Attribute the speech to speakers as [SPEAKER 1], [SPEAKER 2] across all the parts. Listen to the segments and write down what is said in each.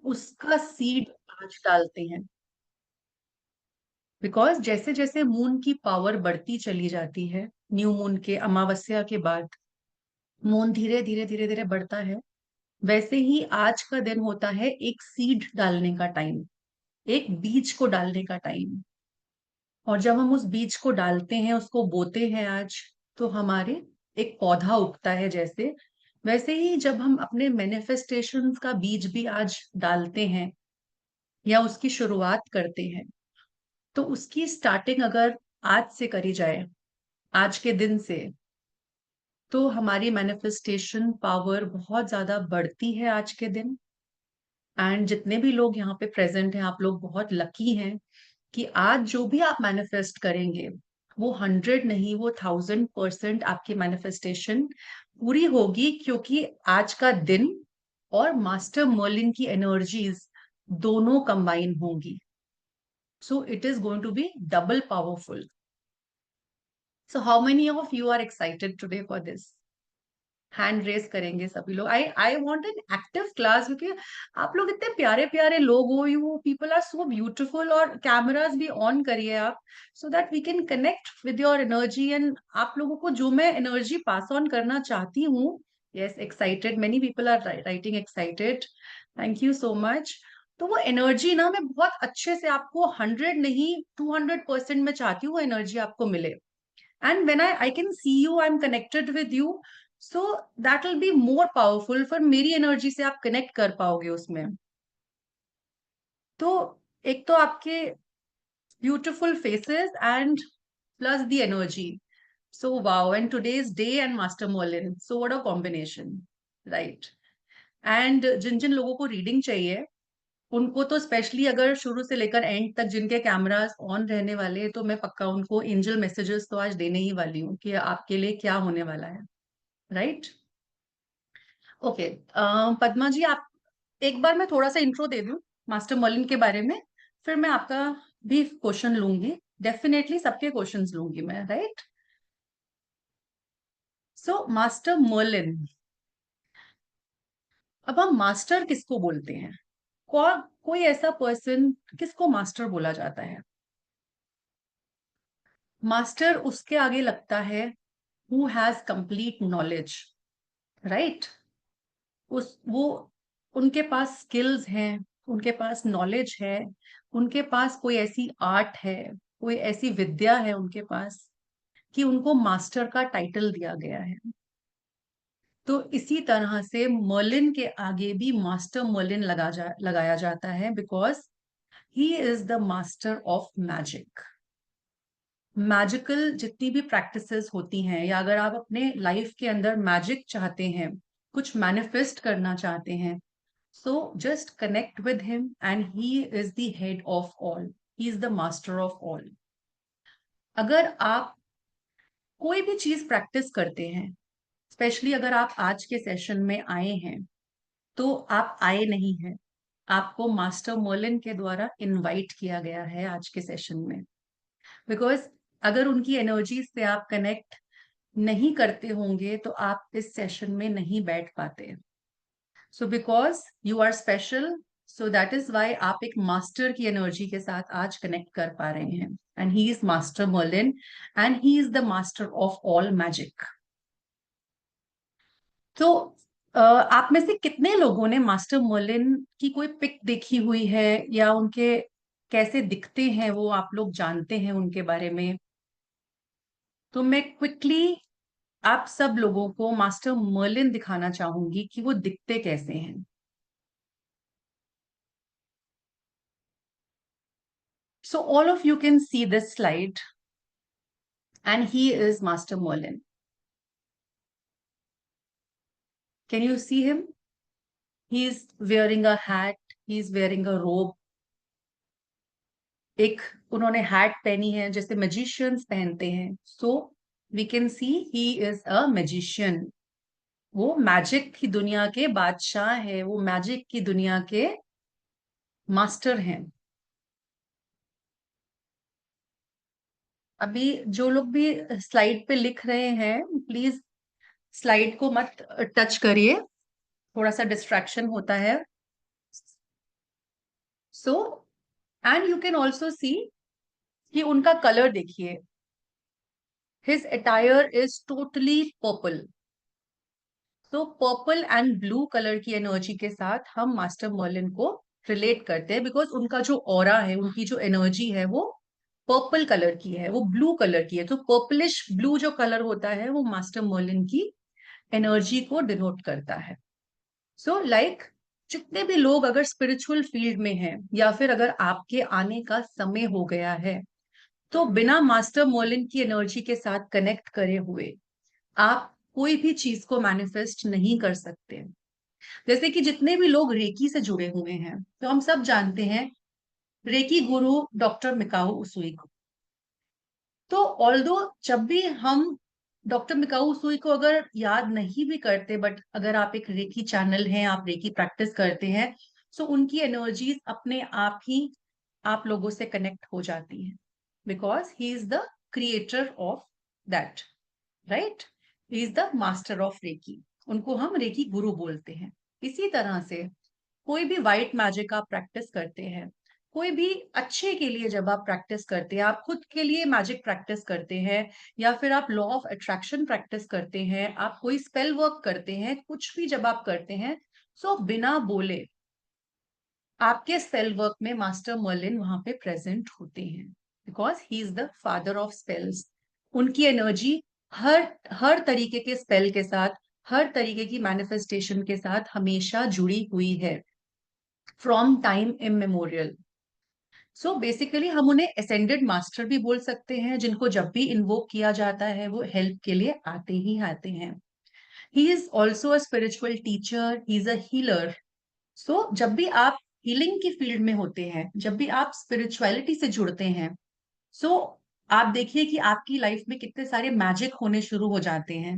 [SPEAKER 1] उसका सीड आज डालते हैं। बिकॉज जैसे जैसे मून की पावर बढ़ती चली जाती है, न्यू मून के अमावस्या के बाद मून धीरे धीरे धीरे धीरे बढ़ता है, वैसे ही आज का दिन होता है एक सीड डालने का टाइम, एक बीज को डालने का टाइम। और जब हम उस बीज को डालते हैं, उसको बोते हैं आज, तो हमारे एक पौधा उगता है। जैसे वैसे ही जब हम अपने मैनिफेस्टेशंस का बीज भी आज डालते हैं या उसकी शुरुआत करते हैं, तो उसकी स्टार्टिंग अगर आज से करी जाए, आज के दिन से, तो हमारी मैनिफेस्टेशन पावर बहुत ज्यादा बढ़ती है आज के दिन। एंड जितने भी लोग यहाँ पे प्रेजेंट हैं, आप लोग बहुत लकी हैं कि आज जो भी आप मैनिफेस्ट करेंगे, वो 100 नहीं, वो 1000% आपकी मैनिफेस्टेशन पूरी होगी, क्योंकि आज का दिन और मास्टर मर्लिन की एनर्जीज दोनों कंबाइन होंगी। So it is going to be double powerful. So how many of you are excited today for this? Hand raise करेंगे सभी लोग। I I want an active class, क्योंकि आप लोग इतने प्यारे प्यारे लोग हो, you people are so beautiful. और कैमरास भी ऑन करिए आप, so that we can connect with your energy. And आप लोगों को जो मैं एनर्जी पास ऑन करना चाहती हूँ, yes, excited, many people are writing excited, thank you so much. तो वो एनर्जी ना मैं बहुत अच्छे से आपको 100 नहीं 200% में चाहती हूँ वो एनर्जी आपको मिले। And when I can see you, I'm connected with you, so that will be more powerful। for मेरी एनर्जी से आप कनेक्ट कर पाओगे उसमें। तो एक तो आपके beautiful faces and plus the energy, so wow. And today's day and master Merlin, so what a combination, right. And जिन जिन लोगों को रीडिंग चाहिए, उनको तो स्पेशली अगर शुरू से लेकर एंड तक जिनके कैमरास ऑन रहने वाले हैं, तो मैं पक्का उनको एंजल मैसेजेस तो आज देने ही वाली हूँ कि आपके लिए क्या होने वाला है, राइट। ओके, पद्मा जी, आप एक बार मैं थोड़ा सा इंट्रो दे दूं मास्टर मर्लिन के बारे में, फिर मैं आपका भी क्वेश्चन लूंगी। डेफिनेटली सबके क्वेश्चंस लूंगी मैं, राइट। सो मास्टर मर्लिन, अब हम मास्टर किसको बोलते हैं? कोई ऐसा पर्सन किसको मास्टर बोला जाता है? मास्टर उसके आगे लगता है who has complete knowledge, right. उस वो उनके पास स्किल्स हैं, उनके पास नॉलेज है, उनके पास कोई ऐसी आर्ट है, कोई ऐसी विद्या है उनके पास, कि उनको मास्टर का टाइटल दिया गया है। तो इसी तरह से मर्लिन के आगे भी मास्टर मर्लिन लगाया जाता है, because he is the master of magic. Magical जितनी भी प्रैक्टिसेस होती हैं, या अगर आप अपने लाइफ के अंदर मैजिक चाहते हैं, कुछ मैनिफेस्ट करना चाहते हैं, so just connect with him, and he is the head of all, he is the master of all। अगर आप कोई भी चीज प्रैक्टिस करते हैं, स्पेशली अगर आप आज के सेशन में आए हैं, तो आप आए नहीं हैं, आपको मास्टर मर्लिन के द्वारा इनवाइट किया गया है आज के सेशन में। बिकॉज अगर उनकी एनर्जी से आप कनेक्ट नहीं करते होंगे, तो आप इस सेशन में नहीं बैठ पाते। So because you are special, so that is why आप एक मास्टर की एनर्जी के साथ आज कनेक्ट कर पा रहे हैं। And he is master Merlin, and he is the master of all magic. तो आप में से कितने लोगों ने मास्टर मर्लिन की कोई पिक देखी हुई है, या उनके कैसे दिखते हैं वो आप लोग जानते हैं उनके बारे में? तो मैं क्विकली आप सब लोगों को मास्टर मर्लिन दिखाना चाहूंगी कि वो दिखते कैसे हैं। So all of you can see this slide, and he is Master Merlin. Can you see him? He is wearing a hat. He is wearing a robe. एक उन्होंने हैट पहनी है जैसे मैजिशियंस पहनते हैं। So we can see he is a magician. वो magic की दुनिया के बादशाह है, वो मैजिक की दुनिया के मास्टर हैं। अभी जो लोग भी स्लाइड पे लिख रहे हैं, प्लीज स्लाइड को मत टच करिए, थोड़ा सा डिस्ट्रैक्शन होता है। So and you can also see कि उनका कलर देखिए, his attire is totally purple. तो पर्पल एंड ब्लू कलर की एनर्जी के साथ हम मास्टर मर्लिन को रिलेट करते हैं, बिकॉज उनका जो ऑरा है, उनकी जो एनर्जी है वो पर्पल कलर की है, वो ब्लू कलर की है। तो पर्पलिश ब्लू जो कलर होता है वो मास्टर मर्लिन की एनर्जी को डिनोट करता है। सो लाइक जितने भी लोग अगर स्पिरिचुअल फील्ड में हैं, या फिर अगर आपके आने का समय हो गया है, तो बिना मास्टर मर्लिन की एनर्जी के साथ कनेक्ट करे हुए आप कोई भी चीज को मैनिफेस्ट नहीं कर सकते। जैसे कि जितने भी लोग रेकी से जुड़े हुए हैं, तो हम सब जानते हैं रेकी गुरु डॉक्टर मिकाओ उसुई को। तो ऑल्दो जब भी हम डॉक्टर मिकाओ उसुई को अगर याद नहीं भी करते, बट अगर आप एक रेकी चैनल हैं, आप रेकी प्रैक्टिस करते हैं, सो उनकी एनर्जीज अपने आप ही आप लोगों से कनेक्ट हो जाती हैं, because he is the creator of that, right? He is the master of reiki, उनको हम रेकी गुरु बोलते हैं। इसी तरह से कोई भी वाइट मैजिक आप प्रैक्टिस करते हैं, कोई भी अच्छे के लिए जब आप प्रैक्टिस करते हैं, आप खुद के लिए मैजिक प्रैक्टिस करते हैं, या फिर आप लॉ ऑफ अट्रैक्शन प्रैक्टिस करते हैं, आप कोई स्पेल वर्क करते हैं, कुछ भी जब आप करते हैं, सो बिना बोले आपके स्पेल वर्क में मास्टर मर्लिन वहां पे प्रेजेंट होते हैं, because he is the father of spells. उनकी एनर्जी हर हर तरीके के स्पेल के साथ, हर तरीके की मैनिफेस्टेशन के साथ हमेशा जुड़ी हुई है, from time immemorial. So basically हम उन्हें असेंडेड मास्टर भी बोल सकते हैं, जिनको जब भी इन्वोक किया जाता है वो हेल्प के लिए आते ही आते हैं। He is also a spiritual teacher, he is a healer. So जब भी आप हीलिंग की फील्ड में होते हैं, जब भी आप स्पिरिचुअलिटी से जुड़ते हैं, सो आप देखिए कि आपकी लाइफ में कितने सारे मैजिक होने शुरू हो जाते हैं।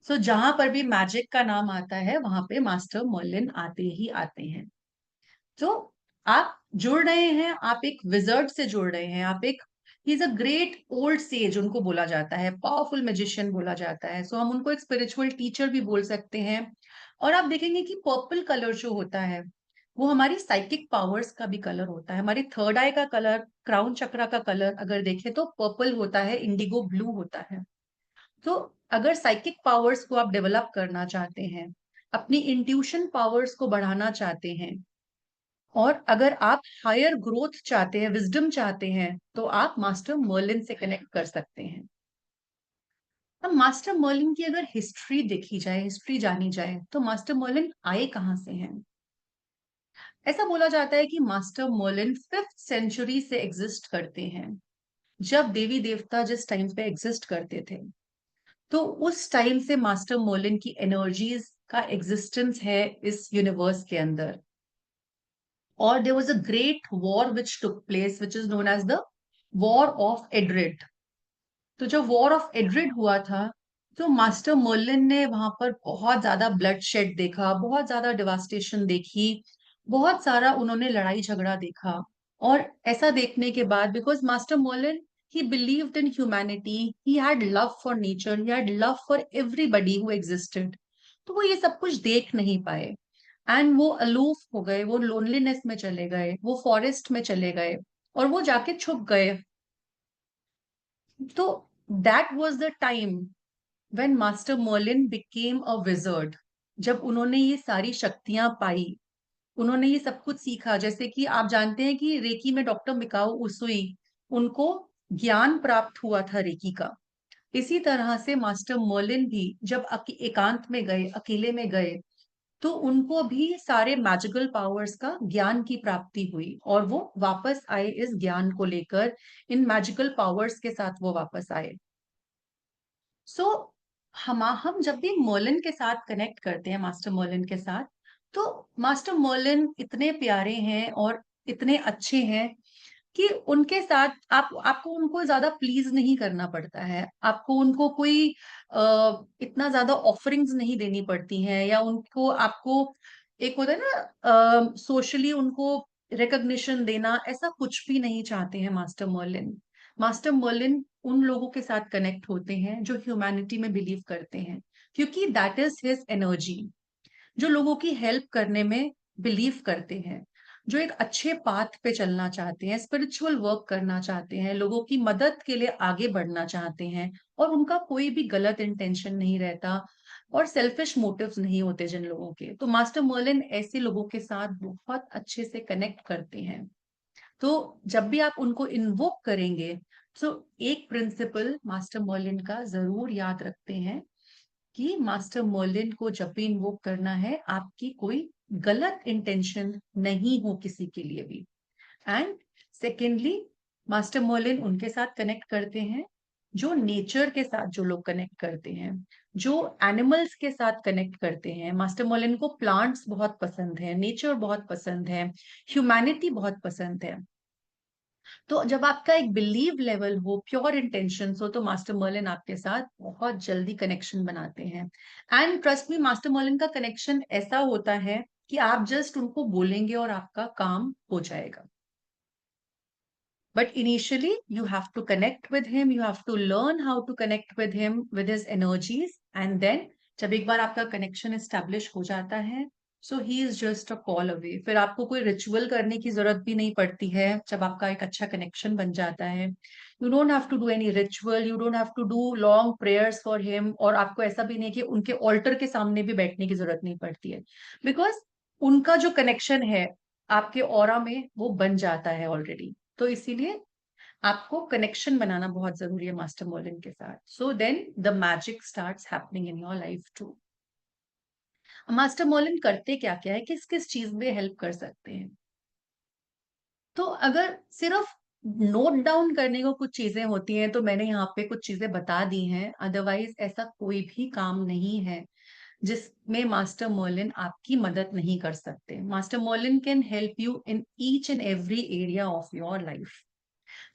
[SPEAKER 1] सो जहां पर भी मैजिक का नाम आता है वहां पे मास्टर मर्लिन आते ही आते हैं। तो आप जुड़ रहे हैं, आप एक विजर्ड से जुड़ रहे हैं, आप एक, ही is a great old says उनको बोला जाता है, पावरफुल मैजिशियन बोला जाता है। सो हम उनको एक स्पिरिचुअल टीचर भी बोल सकते हैं। और आप देखेंगे कि पर्पल कलर जो होता है वो हमारी साइकिक पावर्स का भी कलर होता है। हमारी थर्ड आई का कलर, क्राउन चक्रा का कलर अगर देखें तो पर्पल होता है, इंडिगो ब्लू होता है। तो अगर साइकिक पावर्स को आप डेवलप करना चाहते हैं, अपनी इंट्यूशन पावर्स को बढ़ाना चाहते हैं, और अगर आप हायर ग्रोथ चाहते हैं, विजडम चाहते हैं, तो आप मास्टर मर्लिन से कनेक्ट कर सकते हैं। अब मास्टर मर्लिन की अगर हिस्ट्री देखी जाए, हिस्ट्री जानी जाए, तो मास्टर मर्लिन आए कहां से हैं? ऐसा बोला जाता है कि मास्टर मर्लिन 5th सेंचुरी से एग्जिस्ट करते हैं। जब देवी देवता जिस टाइम पे एग्जिस्ट करते थे, तो उस टाइम से मास्टर मर्लिन की एनर्जीज का एग्जिस्टेंस है इस यूनिवर्स के अंदर। और there was a great war which took place, which is known as the war of एड्रिड। तो जब वॉर ऑफ एड्रिड हुआ था, तो मास्टर मर्लिन ने वहां पर बहुत ज्यादा ब्लड शेड देखा, बहुत ज्यादा डिवास्टेशन देखी, बहुत सारा उन्होंने लड़ाई झगड़ा देखा। और ऐसा देखने के बाद, because master Merlin, he believed in humanity, he had love for nature, he had love for everybody who existed। तो वो ये सब कुछ देख नहीं पाए, एंड वो अलूफ हो गए, वो लोनलीनेस में चले गए, वो फॉरेस्ट में चले गए, और वो जाके छुप गए। तो that was the time when master Merlin became a wizard. जब उन्होंने ये सारी शक्तियां पाई, उन्होंने ये सब कुछ सीखा। जैसे कि आप जानते हैं कि रेकी में डॉक्टर मिकाओ उसुई, उनको ज्ञान प्राप्त हुआ था रेकी का। इसी तरह से मास्टर मर्लिन भी जब एकांत में गए, अकेले में गए, तो उनको भी सारे मैजिकल पावर्स का ज्ञान की प्राप्ति हुई, और वो वापस आए इस ज्ञान को लेकर, इन मैजिकल पावर्स के साथ वो वापस आए। सो हम जब भी मर्लिन के साथ कनेक्ट करते हैं, मास्टर मर्लिन के साथ, तो मास्टर मर्लिन इतने प्यारे हैं और इतने अच्छे हैं कि उनके साथ आपको उनको ज्यादा प्लीज नहीं करना पड़ता है, आपको उनको कोई इतना ज्यादा ऑफरिंग्स नहीं देनी पड़ती हैं, या उनको आपको एक होता है ना सोशली उनको रिकग्निशन देना, ऐसा कुछ भी नहीं चाहते हैं मास्टर मर्लिन। मास्टर मर्लिन उन लोगों के साथ कनेक्ट होते हैं जो ह्यूमैनिटी में बिलीव करते हैं, क्योंकि दैट इज हिज एनर्जी। जो लोगों की हेल्प करने में बिलीव करते हैं, जो एक अच्छे पाथ पे चलना चाहते हैं, स्पिरिचुअल वर्क करना चाहते हैं, लोगों की मदद के लिए आगे बढ़ना चाहते हैं, और उनका कोई भी गलत इंटेंशन नहीं रहता और सेल्फिश मोटिव्स नहीं होते जिन लोगों के, तो मास्टर मर्लिन ऐसे लोगों के साथ बहुत अच्छे से कनेक्ट करते हैं। तो जब भी आप उनको इन्वोक करेंगे, तो एक प्रिंसिपल मास्टर मर्लिन का जरूर याद रखते हैं कि मास्टर मर्लिन को जब भी इन्वोक करना है, आपकी कोई गलत इंटेंशन नहीं हो किसी के लिए भी। एंड सेकेंडली, मास्टर मर्लिन उनके साथ कनेक्ट करते हैं जो नेचर के साथ, जो लोग कनेक्ट करते हैं, जो एनिमल्स के साथ कनेक्ट करते हैं। मास्टर मर्लिन को प्लांट्स बहुत पसंद है, नेचर बहुत पसंद है, ह्यूमैनिटी बहुत पसंद है। तो जब आपका एक बिलीव लेवल हो, प्योर इंटेंशन हो, तो मास्टर मर्लिन आपके साथ बहुत जल्दी कनेक्शन बनाते हैं। And trust me, master Merlin का कनेक्शन ऐसा होता है कि आप जस्ट उनको बोलेंगे और आपका काम हो जाएगा। But initially, you have to connect with him. You have to learn how to connect with him, with his energies. And then, जब एक बार आपका कनेक्शन एस्टेब्लिश हो जाता है, so he is just a call away. फिर आपको कोई ritual करने की जरूरत भी नहीं पड़ती है जब आपका एक अच्छा कनेक्शन बन जाता है। You don't have to do any ritual, you don't have to do long prayers for him, और आपको ऐसा भी नहीं कि उनके ऑल्टर के सामने भी बैठने की जरूरत नहीं पड़ती है, बिकॉज उनका जो कनेक्शन है आपके ऑरा में वो बन जाता है ऑलरेडी। तो इसीलिए आपको कनेक्शन बनाना बहुत जरूरी है मास्टर मर्लिन के साथ, so then the magic starts happening in your life too. Master Merlin करते क्या क्या है, किस किस चीज में हेल्प कर सकते हैं? तो अगर सिर्फ नोट डाउन करने को कुछ चीजें होती हैं, तो मैंने यहाँ पे कुछ चीजें बता दी हैं। अदरवाइज ऐसा कोई भी काम नहीं है जिसमें मास्टर मर्लिन आपकी मदद नहीं कर सकते। Master Merlin can help you in each and every area of your life.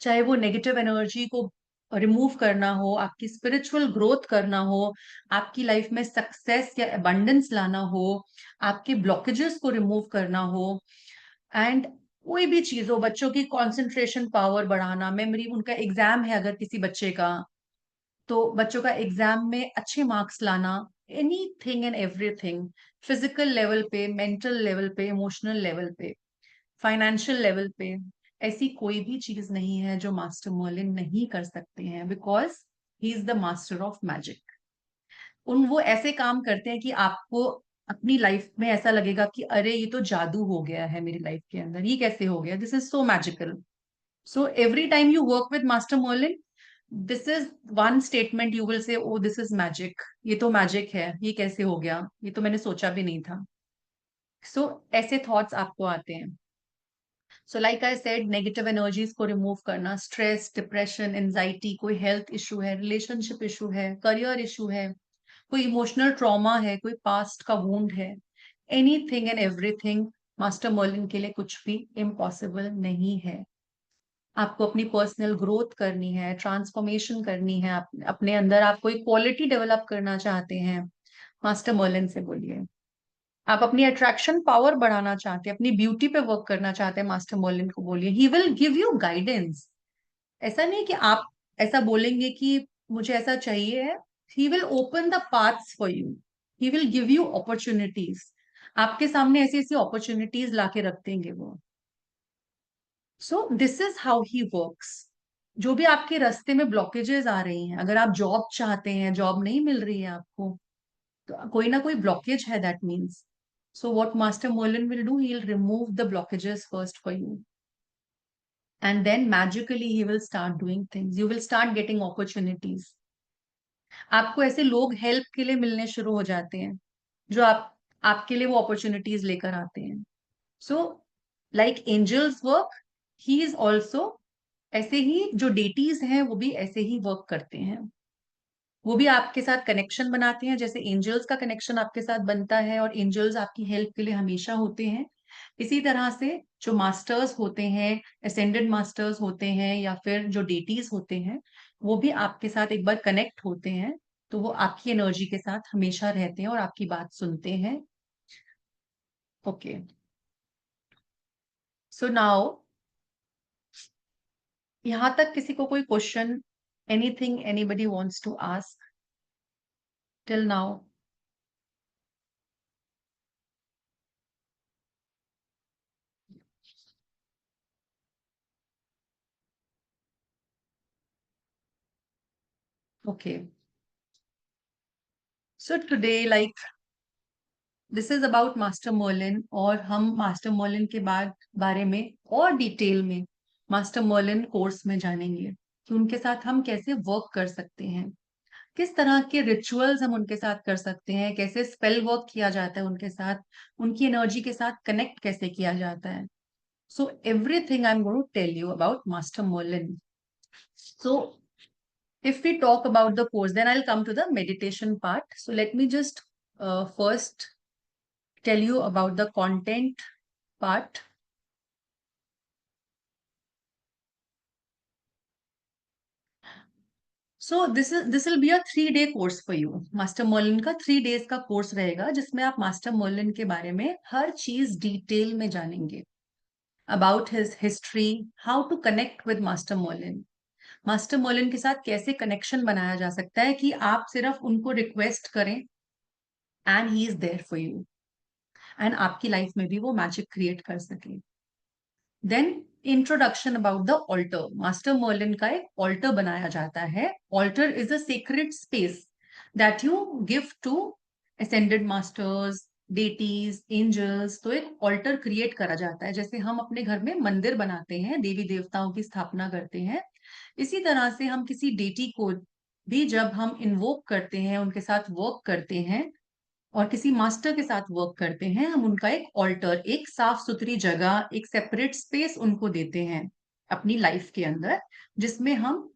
[SPEAKER 1] चाहे वो नेगेटिव एनर्जी को रिमूव करना हो, आपकी स्पिरिचुअल ग्रोथ करना हो, आपकी लाइफ में सक्सेस या अबंडेंस लाना हो, आपके ब्लॉकेजेस को रिमूव करना हो, एंड कोई भी चीज हो, बच्चों की कंसंट्रेशन पावर बढ़ाना, मेमोरी, उनका एग्जाम है अगर किसी बच्चे का, तो बच्चों का एग्जाम में अच्छे मार्क्स लाना, anything and everything, physical level पे, मेंटल लेवल पे, इमोशनल लेवल पे, फाइनेंशियल लेवल पे, ऐसी कोई भी चीज नहीं है जो मास्टर मर्लिन नहीं कर सकते हैं, because he is the master of magic. उन वो ऐसे काम करते हैं कि आपको अपनी लाइफ में ऐसा लगेगा कि अरे ये तो जादू हो गया है मेरी लाइफ के अंदर, ये कैसे हो गया, this is so magical. So every time you work with master Merlin, this is one statement you will say, oh this is magic, ये तो मैजिक है, ये कैसे हो गया, ये तो मैंने सोचा भी नहीं था। ऐसे थॉट्स आपको आते हैं। So like I said, negative energies को रिमूव करना, स्ट्रेस, डिप्रेशन, एंजाइटी, कोई हेल्थ इशू है, रिलेशनशिप इशू है, करियर इशू है, कोई इमोशनल ट्रॉमा है, कोई पास्ट का वुंड है, anything and everything, master Merlin के लिए कुछ भी इम्पॉसिबल नहीं है। आपको अपनी पर्सनल ग्रोथ करनी है, ट्रांसफॉर्मेशन करनी है, अपने अंदर आप कोई क्वालिटी डेवलप करना चाहते हैं, मास्टर मर्लिन से बोलिए। आप अपनी अट्रैक्शन पावर बढ़ाना चाहते हैं, अपनी ब्यूटी पे वर्क करना चाहते हैं, मास्टर मर्लिन को बोलिए, he will give you guidance. ऐसा नहीं कि आप ऐसा बोलेंगे कि मुझे ऐसा चाहिए है, he will open the paths for you, he will give you opportunities, आपके सामने ऐसी ऐसी अपॉर्चुनिटीज लाके रख देंगे वो। सो this is how he works. जो भी आपके रास्ते में ब्लॉकेजेस आ रही हैं, अगर आप जॉब चाहते हैं, जॉब नहीं मिल रही है आपको, तो कोई ना कोई ब्लॉकेज है, that means. So what Master Merlin will do, he'll remove the blockages first for you. And then magically he will start doing things. You will start getting opportunities. आपको ऐसे लोग हेल्प के लिए मिलने शुरू हो जाते हैं जो आपके लिए वो अपॉर्चुनिटीज लेकर आते हैं। So like angels work, he is also ऐसे ही, जो डेटीज हैं वो भी ऐसे ही वर्क करते हैं। वो भी आपके साथ कनेक्शन बनाते हैं, जैसे एंजल्स का कनेक्शन आपके साथ बनता है और एंजल्स आपकी हेल्प के लिए हमेशा होते हैं। इसी तरह से जो मास्टर्स होते हैं, असेंडेड मास्टर्स होते हैं, या फिर जो डेटीज होते हैं, वो भी आपके साथ एक बार कनेक्ट होते हैं, तो वो आपकी एनर्जी के साथ हमेशा रहते हैं और आपकी बात सुनते हैं। ओके, सो नाउ, यहां तक किसी को कोई question, anything anybody wants to ask till now? Okay, so today like this is about master Merlin, और हम मास्टर मोलिन के बाद बारे में और डिटेल में मास्टर मोलिन कोर्स में जानेंगे कि उनके साथ हम कैसे वर्क कर सकते हैं, किस तरह के रिचुअल्स हम उनके साथ कर सकते हैं, कैसे स्पेल वर्क किया जाता है उनके साथ, उनकी एनर्जी के साथ कनेक्ट कैसे किया जाता है. So everything I am going to tell you about master Merlin. So if we talk about the course, then I'll come to the meditation part. So let me just first tell you about the content part. So this will be a 3 day course for you. Master Merlin का 3 days का course रहेगा जिसमें आप master Merlin के बारे में हर चीज detail में जानेंगे. About his history, how to connect with master Merlin, master Merlin के साथ कैसे कनेक्शन बनाया जा सकता है कि आप सिर्फ उनको रिक्वेस्ट करें and he is there for you, and आपकी लाइफ में भी वो मैजिक क्रिएट कर सके. Then introduction about the altar. Master Merlin का एक ऑल्टर बनाया जाता है. Altar is a secret space that you give to ascended masters, deities, angels. तो एक ऑल्टर क्रिएट करा जाता है, जैसे हम अपने घर में मंदिर बनाते हैं, देवी देवताओं की स्थापना करते हैं, इसी तरह से हम किसी डेटी को भी जब हम इन्वोक करते हैं, उनके साथ वर्क करते हैं और किसी मास्टर के साथ वर्क करते हैं, हम उनका एक ऑल्टर, एक साफ सुथरी जगह, एक सेपरेट स्पेस उनको देते हैं अपनी लाइफ के अंदर, जिसमें हम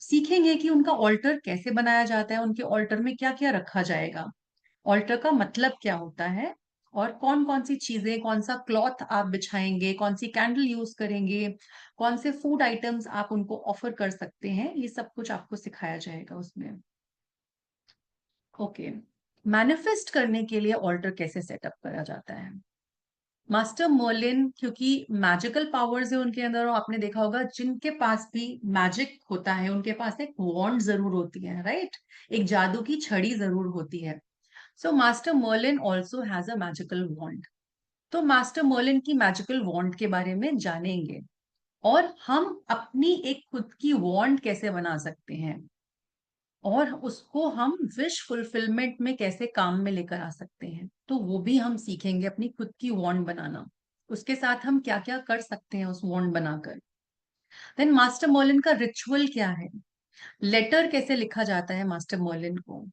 [SPEAKER 1] सीखेंगे कि उनका ऑल्टर कैसे बनाया जाता है, उनके ऑल्टर में क्या क्या रखा जाएगा, ऑल्टर का मतलब क्या होता है, और कौन कौन सी चीजें, कौन सा क्लॉथ आप बिछाएंगे, कौन सी कैंडल यूज करेंगे, कौन से फूड आइटम्स आप उनको ऑफर कर सकते हैं, ये सब कुछ आपको सिखाया जाएगा उसमें. ओके, मैनिफेस्ट करने के लिए ऑल्टर कैसे सेटअप करा जाता है. मास्टर मर्लिन क्योंकि मैजिकल पावर्स है उनके अंदर, और आपने देखा होगा जिनके पास भी मैजिक होता है उनके पास एक वॉन्ड जरूर होती है, राइट, एक जादू की छड़ी जरूर होती है. So master Merlin also has a magical wand. तो मास्टर मर्लिन की मैजिकल वॉन्ड के बारे में जानेंगे, और हम अपनी एक खुद की वॉन्ड कैसे बना सकते हैं, और उसको हम विश फुलफिलमेंट में कैसे काम में लेकर आ सकते हैं, तो वो भी हम सीखेंगे, अपनी खुद की वॉन्ड बनाना, उसके साथ हम क्या क्या कर सकते हैं उस वॉन्ड बनाकर. देन मास्टर मर्लिन का रिचुअल क्या है, लेटर कैसे लिखा जाता है मास्टर मर्लिन को,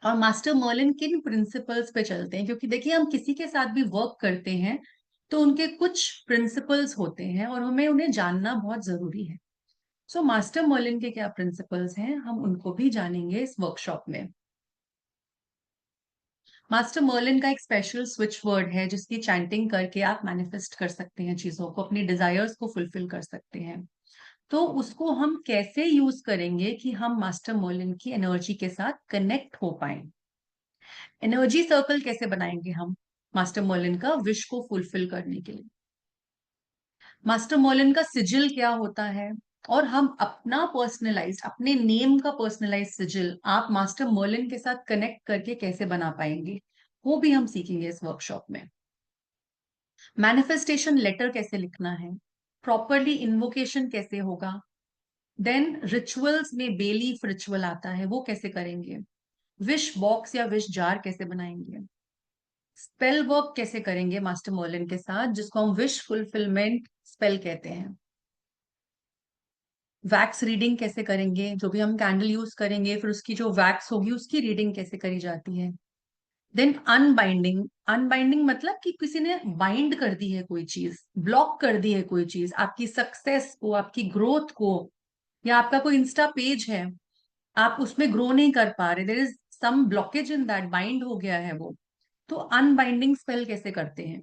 [SPEAKER 1] और मास्टर मर्लिन किन प्रिंसिपल्स पे चलते हैं, क्योंकि देखिए हम किसी के साथ भी वर्क करते हैं तो उनके कुछ प्रिंसिपल्स होते हैं और हमें उन्हें जानना बहुत जरूरी है. सो मास्टर मर्लिन के क्या प्रिंसिपल्स हैं, हम उनको भी जानेंगे इस वर्कशॉप में. मास्टर मर्लिन का एक स्पेशल स्विच वर्ड है जिसकी चैंटिंग करके आप मैनिफेस्ट कर सकते हैं चीजों को, अपनी डिजायर्स को फुलफिल कर सकते हैं. तो उसको हम कैसे यूज करेंगे कि हम मास्टर मर्लिन की एनर्जी के साथ कनेक्ट हो पाए. एनर्जी सर्कल कैसे बनाएंगे हम मास्टर मर्लिन का विश को फुलफिल करने के लिए. मास्टर मर्लिन का सिजिल क्या होता है, और हम अपना पर्सनलाइज, अपने नेम का पर्सनलाइज सिजिल आप मास्टर मर्लिन के साथ कनेक्ट करके कैसे बना पाएंगे, वो भी हम सीखेंगे इस वर्कशॉप में. मैनिफेस्टेशन लेटर कैसे लिखना है, प्रॉपरली इन्वोकेशन कैसे होगा, देन रिचुअल्स में बेलीफ रिचुअल आता है वो कैसे करेंगे, विश बॉक्स या विश जार कैसे बनाएंगे, स्पेल वर्क कैसे करेंगे मास्टर मर्लिन के साथ जिसको हम विश फुलफिलमेंट स्पेल कहते हैं, वैक्स रीडिंग कैसे करेंगे, जो भी हम कैंडल यूज करेंगे फिर उसकी जो वैक्स होगी उसकी रीडिंग कैसे करी जाती है. देन अनबाइंडिंग. अनबाइंडिंग मतलब कि किसी ने बाइंड कर दी है कोई चीज, ब्लॉक कर दी है कोई चीज, आपकी सक्सेस को, आपकी ग्रोथ को, या आपका कोई इंस्टा पेज है, आप उसमें ग्रो नहीं कर पा रहे, there is some blockage in that, bind हो गया है वो. तो अनबाइंडिंग स्पेल कैसे करते हैं,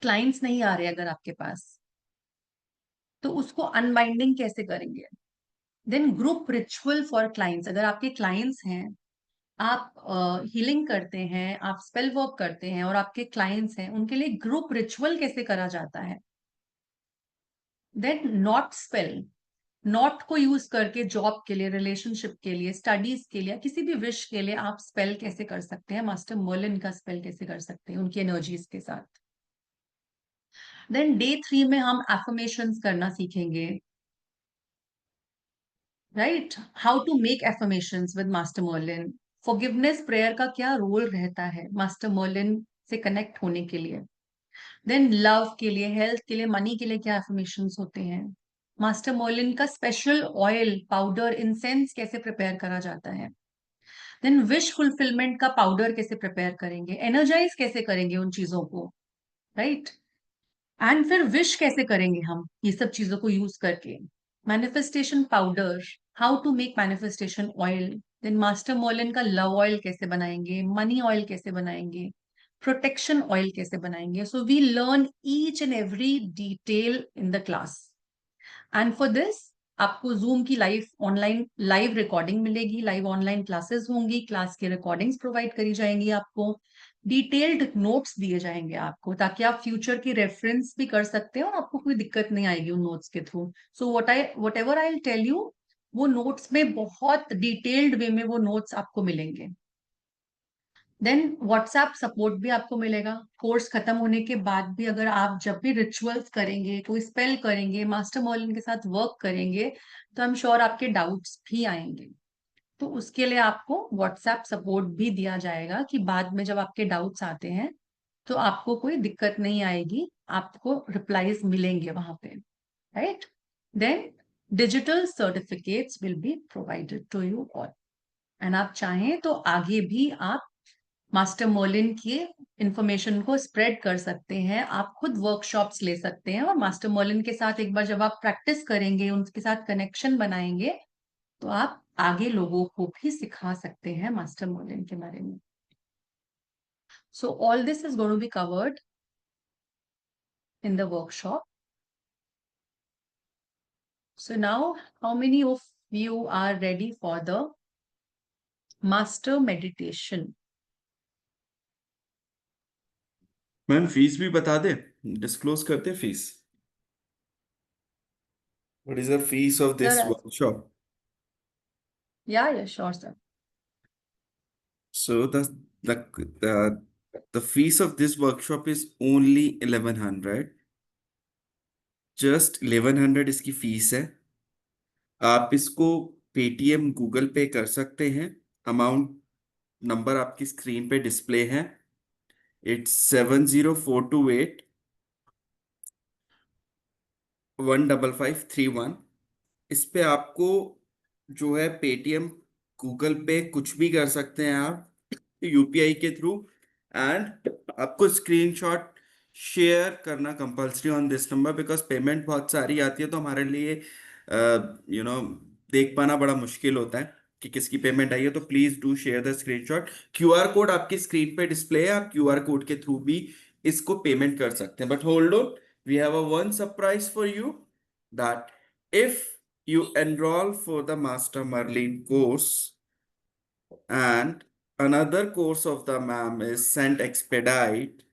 [SPEAKER 1] क्लाइंट्स नहीं आ रहे अगर आपके पास, तो उसको अनबाइंडिंग कैसे करेंगे. Then group ritual for clients. अगर आपके क्लाइंट्स हैं, आप हीलिंग करते हैं, आप स्पेल वर्क करते हैं और आपके क्लाइंट्स हैं, उनके लिए ग्रुप रिचुअल कैसे करा जाता है. Then knot spell. नॉट को यूज करके जॉब के लिए, रिलेशनशिप के लिए, स्टडीज के लिए, किसी भी विश के लिए आप स्पेल कैसे कर सकते हैं, मास्टर मर्लिन का स्पेल कैसे कर सकते हैं उनकी एनर्जीज के साथ. देन डे 3 में हम एफर्मेशंस करना सीखेंगे. Right? How to make affirmations with master Merlin, forgiveness prayer का क्या रोल रहता है मास्टर मर्लिन से कनेक्ट होने के लिए, देन लव के लिए, हेल्थ के लिए, मनी के लिए क्या एफर्मेशंस होते हैं, मास्टर मर्लिन का स्पेशल ऑयल, पाउडर, इंसेंस कैसे प्रिपेयर करा जाता है, देन विश फुलफिलमेंट का पाउडर कैसे प्रिपेयर करेंगे, एनर्जाइज कैसे करेंगे उन चीजों को, राइट? एंड फिर विश कैसे करेंगे हम ये सब चीजों को यूज करके, manifestation powder, how to make manifestation oil, then master Merlin का लव ऑयल कैसे बनाएंगे, मनी ऑयल कैसे बनाएंगे, प्रोटेक्शन ऑयल कैसे बनाएंगे. So we learn each and every detail in the class. And for this आपको जूम की लाइव ऑनलाइन लाइव रिकॉर्डिंग मिलेगी, लाइव ऑनलाइन क्लासेस होंगी, क्लास की रिकॉर्डिंग्स प्रोवाइड करी जाएंगी आपको, डिटेल्ड नोट्स दिए जाएंगे आपको, ताकि आप फ्यूचर की रेफरेंस भी कर सकते हो और आपको कोई दिक्कत नहीं आएगी उन नोट्स के through. So whatever I tell you, वो नोट्स में बहुत डिटेल्ड वे में वो नोट्स आपको मिलेंगे. देन व्हाट्सएप सपोर्ट भी आपको मिलेगा. कोर्स खत्म होने के बाद भी अगर आप जब भी रिचुअल्स करेंगे, कोई स्पेल करेंगे, मास्टर मॉलिन के साथ वर्क करेंगे, तो आई एम श्योर आपके डाउट्स भी आएंगे. तो उसके लिए आपको व्हाट्सएप सपोर्ट भी दिया जाएगा कि बाद में जब आपके डाउट्स आते हैं तो आपको कोई दिक्कत नहीं आएगी, आपको रिप्लाईज मिलेंगे वहां पे, right? Then digital certificates will be provided to you all. And आप चाहें तो आगे भी आप मास्टर मोलिन की इंफॉर्मेशन को स्प्रेड कर सकते हैं, आप खुद वर्कशॉप्स ले सकते हैं, और मास्टर मोलिन के साथ एक बार जब आप प्रैक्टिस करेंगे, उनके साथ कनेक्शन बनाएंगे, तो आप आगे लोगों को भी सिखा सकते हैं मास्टर मोलिन के बारे में. So all this is going to be covered in the workshop. So now, how many of you are ready for the master meditation?
[SPEAKER 2] Ma'am fees भी बता दे, डिस्क्लोज करते fees. What is the fees of this
[SPEAKER 1] Sir,
[SPEAKER 2] workshop?
[SPEAKER 1] yeah, sure, sir.
[SPEAKER 2] So the the fees of this workshop is only 1100. Just 1100 इसकी fees है. आप इसको Paytm Google पे कर सकते हैं. अमाउंट नंबर आपकी स्क्रीन पे डिस्प्ले है. इट्स 70,428 15531. इस पे आपको जो है पेटीएम गूगल पे कुछ भी कर सकते हैं आप यूपीआई के थ्रू. एंड आपको स्क्रीनशॉट शेयर करना compulsory on this number, because payment बहुत सारी आती है तो हमारे लिए देख पाना बड़ा मुश्किल होता है कि किसकी पेमेंट आई है. तो please do share the screenshot. QR code आपकी स्क्रीन पे डिस्प्ले है, आप क्यूआर कोड के थ्रू भी इसको पेमेंट कर सकते हैं. But hold on, we have a one surprise for you, that if you enroll for the Master Merlin course and another course of the ma'am is sent expedite,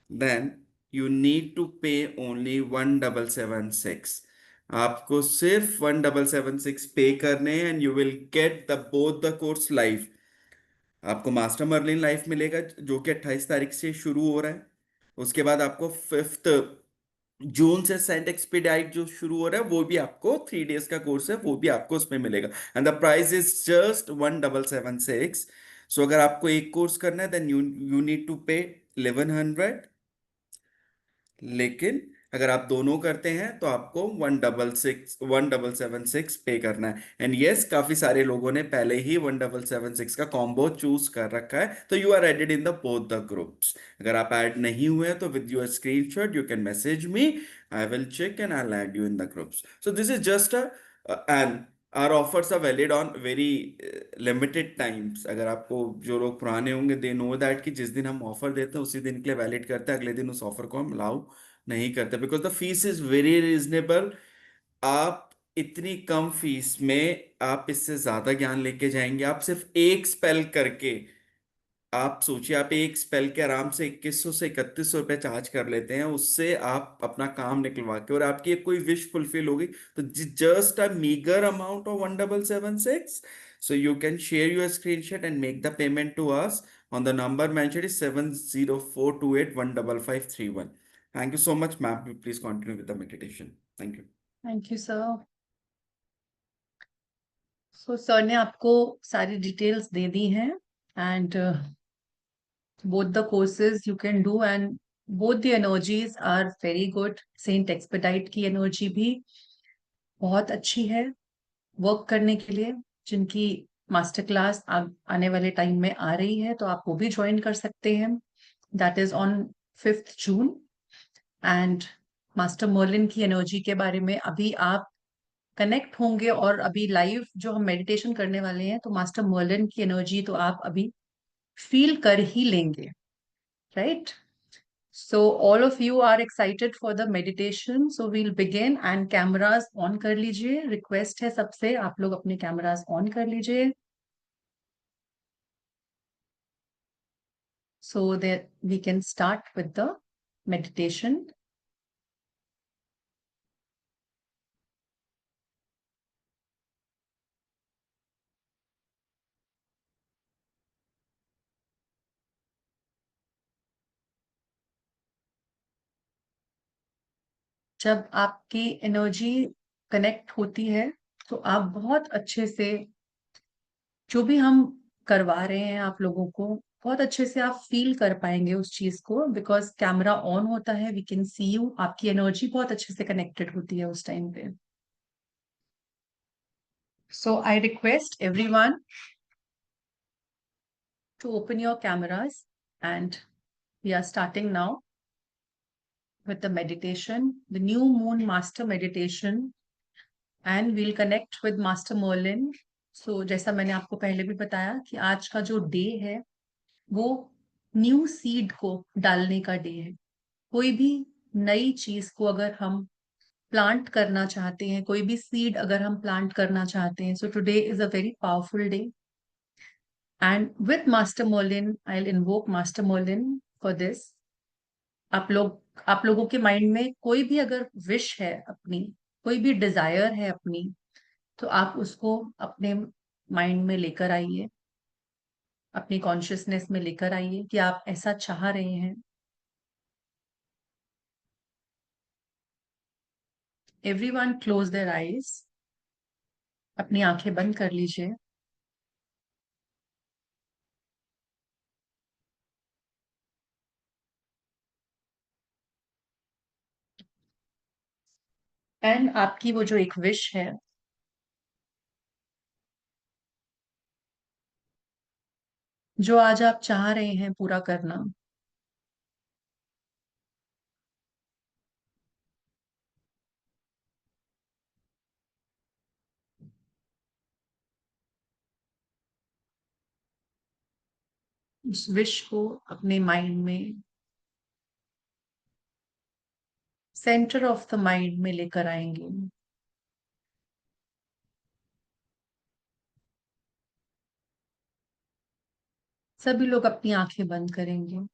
[SPEAKER 2] then you need to pay only 1776. आपको सिर्फ 1776 पे करने हैं and you will get the both the course live. आपको master Merlin life मिलेगा जो कि 28 तारीख से शुरू हो रहा है. उसके बाद आपको 5 जून से सेंट एक्सपीडाइट जो शुरू हो रहा है वो भी आपको 3 डेज का कोर्स है, वो भी आपको उसमें मिलेगा. And the price is just 1776. सो अगर आपको एक कोर्स करना है देन यू नीड टू पे 1100. लेकिन अगर आप दोनों करते हैं तो आपको 1776 पे करना है. एंड यस, काफी सारे लोगों ने पहले ही 1776 का कॉम्बो चूज कर रखा है, तो you are added in the both the groups. अगर आप ऐड नहीं हुए हैं तो with your screenshot you can message me, I will check and I will add you in the groups. So this is just and our offers are valid on very limited times. अगर आपको जो लोग पुराने होंगे they know that कि जिस दिन हम ऑफर देते हैं उसी दिन के लिए वैलिड करते हैं, अगले दिन उस ऑफर को हम लाओ नहीं करते, because the fees is very reasonable. आप इतनी कम फीस में आप इससे ज्यादा ज्ञान लेके जाएंगे. आप सिर्फ एक स्पेल करके, आप सोचिए, आप एक स्पेल के आराम से 2100 से 3100 रुपए चार्ज कर लेते हैं, उससे आप अपना काम निकलवा के और आपकी एक कोई विश फुलफिल होगी. तो just a meagre amount of 1776. So you can share your screenshot and make the payment to us on the number mentioned is 70,428 15531. Thank you so much, ma'am. Please continue with the meditation. Thank you.
[SPEAKER 1] Thank you, sir. So sir ने आपको सारी details दे दी हैं, and both the courses you can do, and both the energies are very good. Saint Expedite की energy भी बहुत अच्छी है work करने के लिए। जिनकी मास्टर क्लास आने वाले टाइम में आ रही है तो आप वो भी ज्वाइन कर सकते हैं। That is on 5 June. And master Merlin की एनर्जी के बारे में अभी आप कनेक्ट होंगे, और अभी लाइव जो हम मेडिटेशन करने वाले हैं तो मास्टर मर्लिन की एनर्जी तो आप अभी फील कर ही लेंगे, right? So all of you are excited for the meditation. So we'll begin, and cameras on कर लीजिए। Request है सबसे, आप लोग अपने cameras on कर लीजिए। So that we can start with the meditation. जब आपकी एनर्जी कनेक्ट होती है तो आप बहुत अच्छे से जो भी हम करवा रहे हैं आप लोगों को, बहुत अच्छे से आप फील कर पाएंगे उस चीज को, बिकॉज कैमरा ऑन होता है, वी कैन सी यू। आपकी एनर्जी बहुत अच्छे से कनेक्टेड होती है उस टाइम पे। So I request everyone to open your cameras, and we are starting now with the meditation, the new moon master meditation, and we'll connect with Master Merlin. So जैसा मैंने आपको पहले भी बताया कि आज का जो डे है वो न्यू सीड को डालने का डे है। कोई भी नई चीज को अगर हम प्लांट करना चाहते हैं, कोई भी सीड अगर हम प्लांट करना चाहते हैं, so today is a very powerful day. And with master Merlin I will invoke master Merlin for this. आप लोगों के माइंड में कोई भी अगर विश है अपनी, कोई भी डिजायर है अपनी, तो आप उसको अपने माइंड में लेकर आइए, अपनी कॉन्शियसनेस में लेकर आइए कि आप ऐसा चाह रहे हैं। Everyone close their eyes. अपनी आंखें बंद कर लीजिए। एंड आपकी वो जो एक विश है, जो आज आप चाह रहे हैं पूरा करना, उस विश को अपने माइंड में, सेंटर ऑफ द माइंड में लेकर आएंगे। सभी लोग अपनी आंखें बंद करेंगे।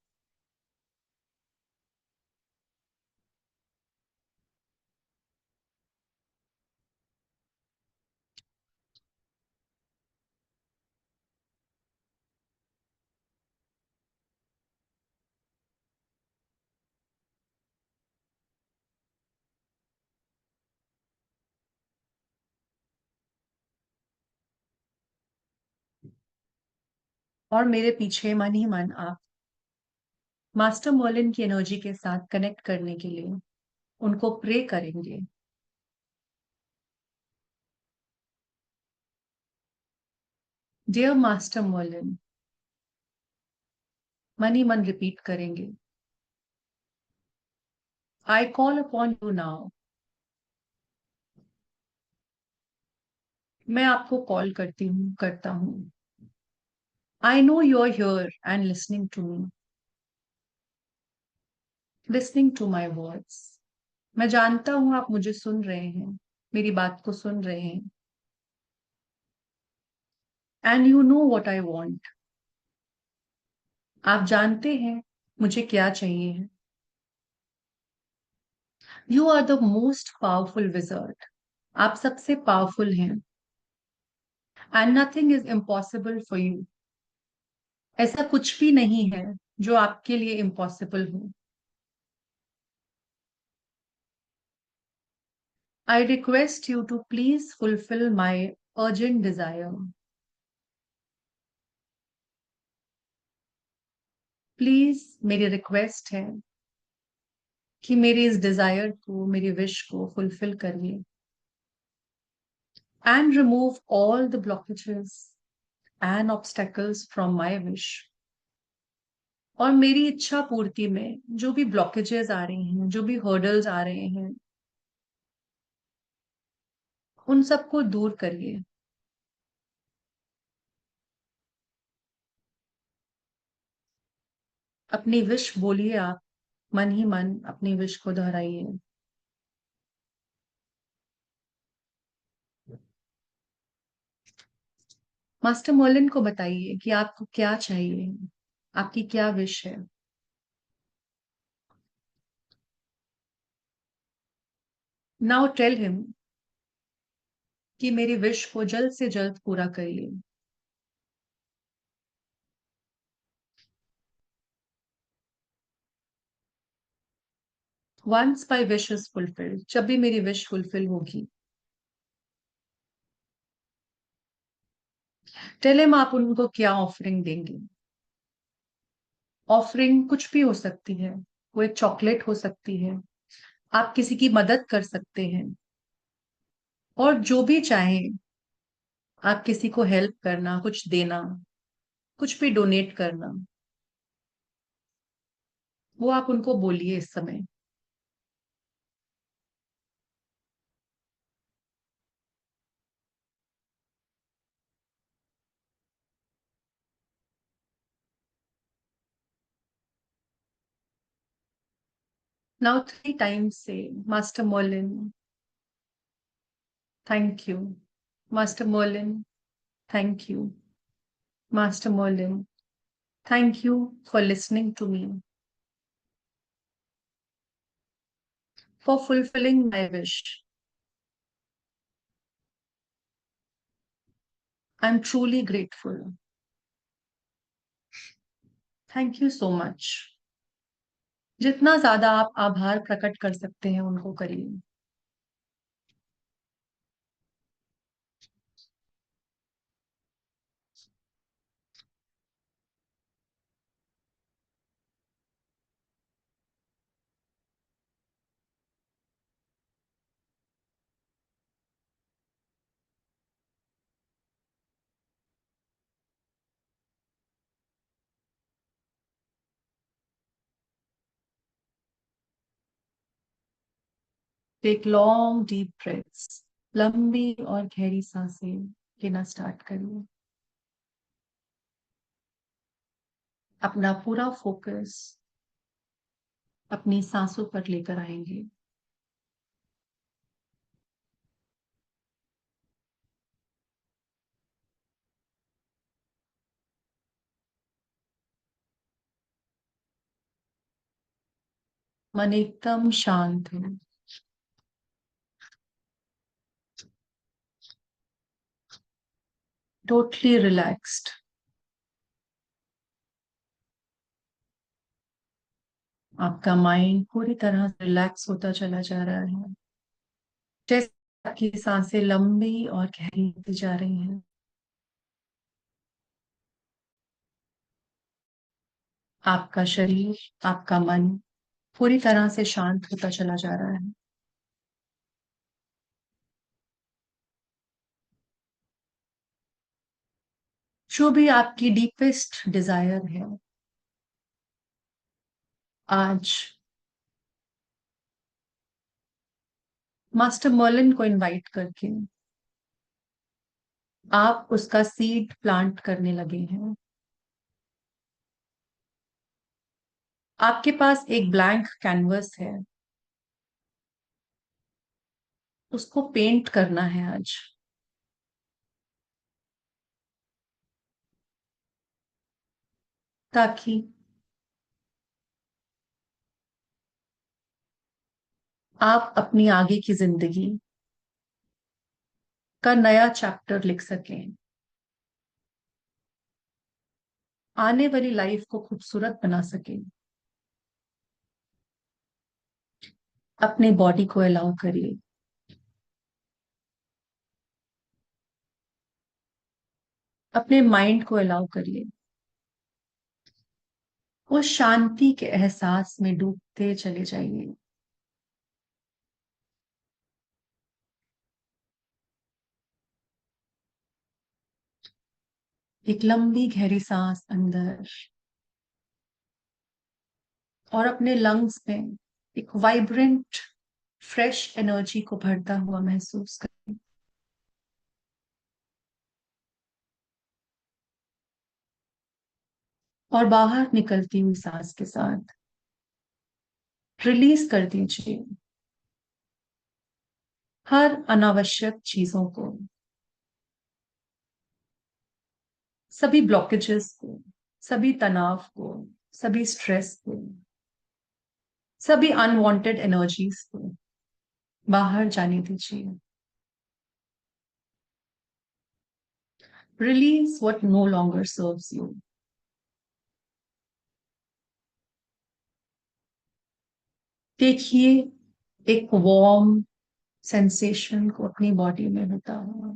[SPEAKER 1] और मेरे पीछे मन ही मन आप मास्टर मर्लिन की एनर्जी के साथ कनेक्ट करने के लिए उनको प्रे करेंगे। डियर मास्टर मर्लिन, मन ही मन रिपीट करेंगे, I call upon you now. मैं आपको कॉल करता हूँ। I know you are here and listening to me, listening to my words. मैं जानता हूं आप मुझे सुन रहे हैं, मेरी बात को सुन रहे हैं। And you know what I want. आप जानते हैं मुझे क्या चाहिए। You are the most powerful wizard. आप सबसे पावरफुल हैं। And nothing is impossible for you. ऐसा कुछ भी नहीं है जो आपके लिए इम्पॉसिबल हो। I request you to please fulfil my urgent desire, please मेरी रिक्वेस्ट है कि मेरी इस डिजायर को, मेरी विश को फुलफिल करिए and remove all the blockages and obstacles from my wish. और मेरी इच्छा पूर्ति में जो भी ब्लॉकेजेस आ रही हैं, जो भी हर्डल्स आ रहे हैं, उन सबको दूर करिए। अपनी विश बोलिए आप, मन ही मन अपनी विश को दोहराइए। मास्टर मोलिन को बताइए कि आपको क्या चाहिए, आपकी क्या विश है। नाउ टेल हिम कि मेरी विश को जल्द से जल्द पूरा करिए। Once my wish is fulfilled, जब भी मेरी विश फुलफिल होगी, टेल हिम आप उनको क्या ऑफरिंग देंगे। ऑफरिंग कुछ भी हो सकती है, वो एक चॉकलेट हो सकती है, आप किसी की मदद कर सकते हैं, और जो भी चाहें आप, किसी को हेल्प करना, कुछ देना, कुछ भी डोनेट करना, वो आप उनको बोलिए इस समय। Now 3 times say master Merlin, thank you. Master Merlin, thank you. Master Merlin, thank you for listening to me, for fulfilling my wish. I'm truly grateful. Thank you so much. जितना ज्यादा आप आभार प्रकट कर सकते हैं उनको करिए। टेक लॉन्ग डीप ब्रेथ्स, लंबी और गहरी सांसें लेना स्टार्ट करिए। अपना पूरा फोकस अपनी सांसों पर लेकर आएंगे। मन एकदम शांत है, टोटली रिलैक्स्ड। आपका माइंड पूरी तरह से रिलैक्स होता चला जा रहा है, जैसे आपकी सांसें लंबी और गहरी होती जा रही हैं। आपका शरीर, आपका मन पूरी तरह से शांत होता चला जा रहा है। जो भी आपकी डीपेस्ट डिजायर है, आज मास्टर मर्लिन को इनवाइट करके आप उसका सीड प्लांट करने लगे हैं। आपके पास एक ब्लैंक कैनवस है, उसको पेंट करना है आज, ताकि आप अपनी आगे की जिंदगी का नया चैप्टर लिख सकें, आने वाली लाइफ को खूबसूरत बना सकें। अपने बॉडी को अलाउ करिए, अपने माइंड को अलाउ करिए, वो शांति के एहसास में डूबते चले जाइए। एक लंबी गहरी सांस अंदर, और अपने लंग्स में एक वाइब्रेंट फ्रेश एनर्जी को भरता हुआ महसूस करें। और बाहर निकलती हुई सांस के साथ रिलीज कर दीजिए हर अनावश्यक चीजों को, सभी ब्लॉकेजेस को, सभी तनाव को, सभी स्ट्रेस को, सभी अनवांटेड एनर्जीज को बाहर जाने दीजिए। Release what no longer serves you. देखिए एक वार्म सेंसेशन को अपनी बॉडी में होता हुआ,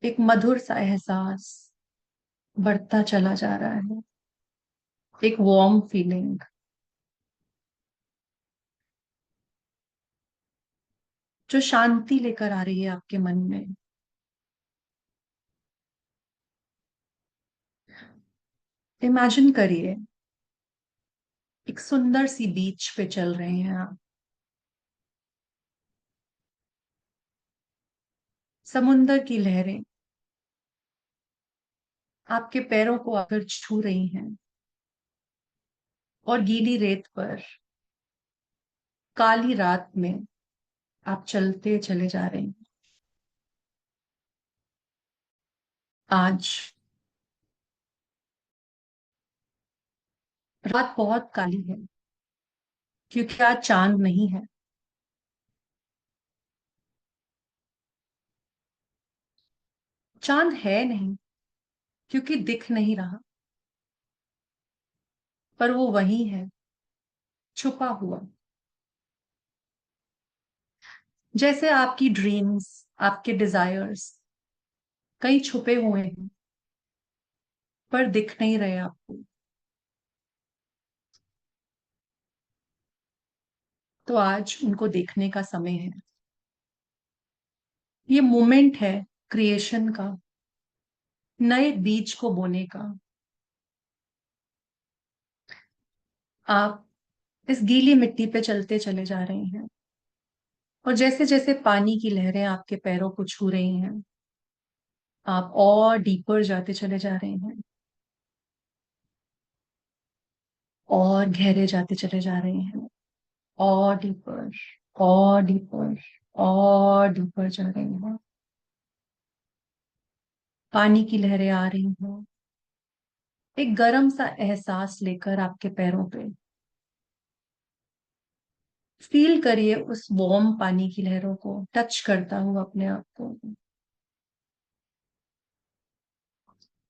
[SPEAKER 1] एक मधुर सा एहसास बढ़ता चला जा रहा है, एक वार्म फीलिंग जो शांति लेकर आ रही है आपके मन में। इमेजिन करिए एक सुंदर सी बीच पे चल रहे हैं आप, समुंदर की लहरें आपके पैरों को आकर छू रही हैं, और गीली रेत पर काली रात में आप चलते चले जा रहे हैं। आज रात बहुत काली है, क्योंकि आज चांद नहीं है। चांद है नहीं क्योंकि दिख नहीं रहा, पर वो वही है, छुपा हुआ। जैसे आपकी ड्रीम्स, आपके डिजायर्स कहीं छुपे हुए हैं, पर दिख नहीं रहे आपको। तो आज उनको देखने का समय है। ये मोमेंट है क्रिएशन का, नए बीज को बोने का। आप इस गीली मिट्टी पे चलते चले जा रहे हैं, और जैसे जैसे पानी की लहरें आपके पैरों को छू रही हैं, आप और डीपर जाते चले जा रहे हैं, और गहरे जाते चले जा रहे हैं, और डीपर, और डीपर, और डीपर जा रहे हैं। पानी की लहरें आ रही हैं, एक गर्म सा एहसास लेकर आपके पैरों पे। फील करिए उस वार्म पानी की लहरों को टच करता हुआ अपने आप को।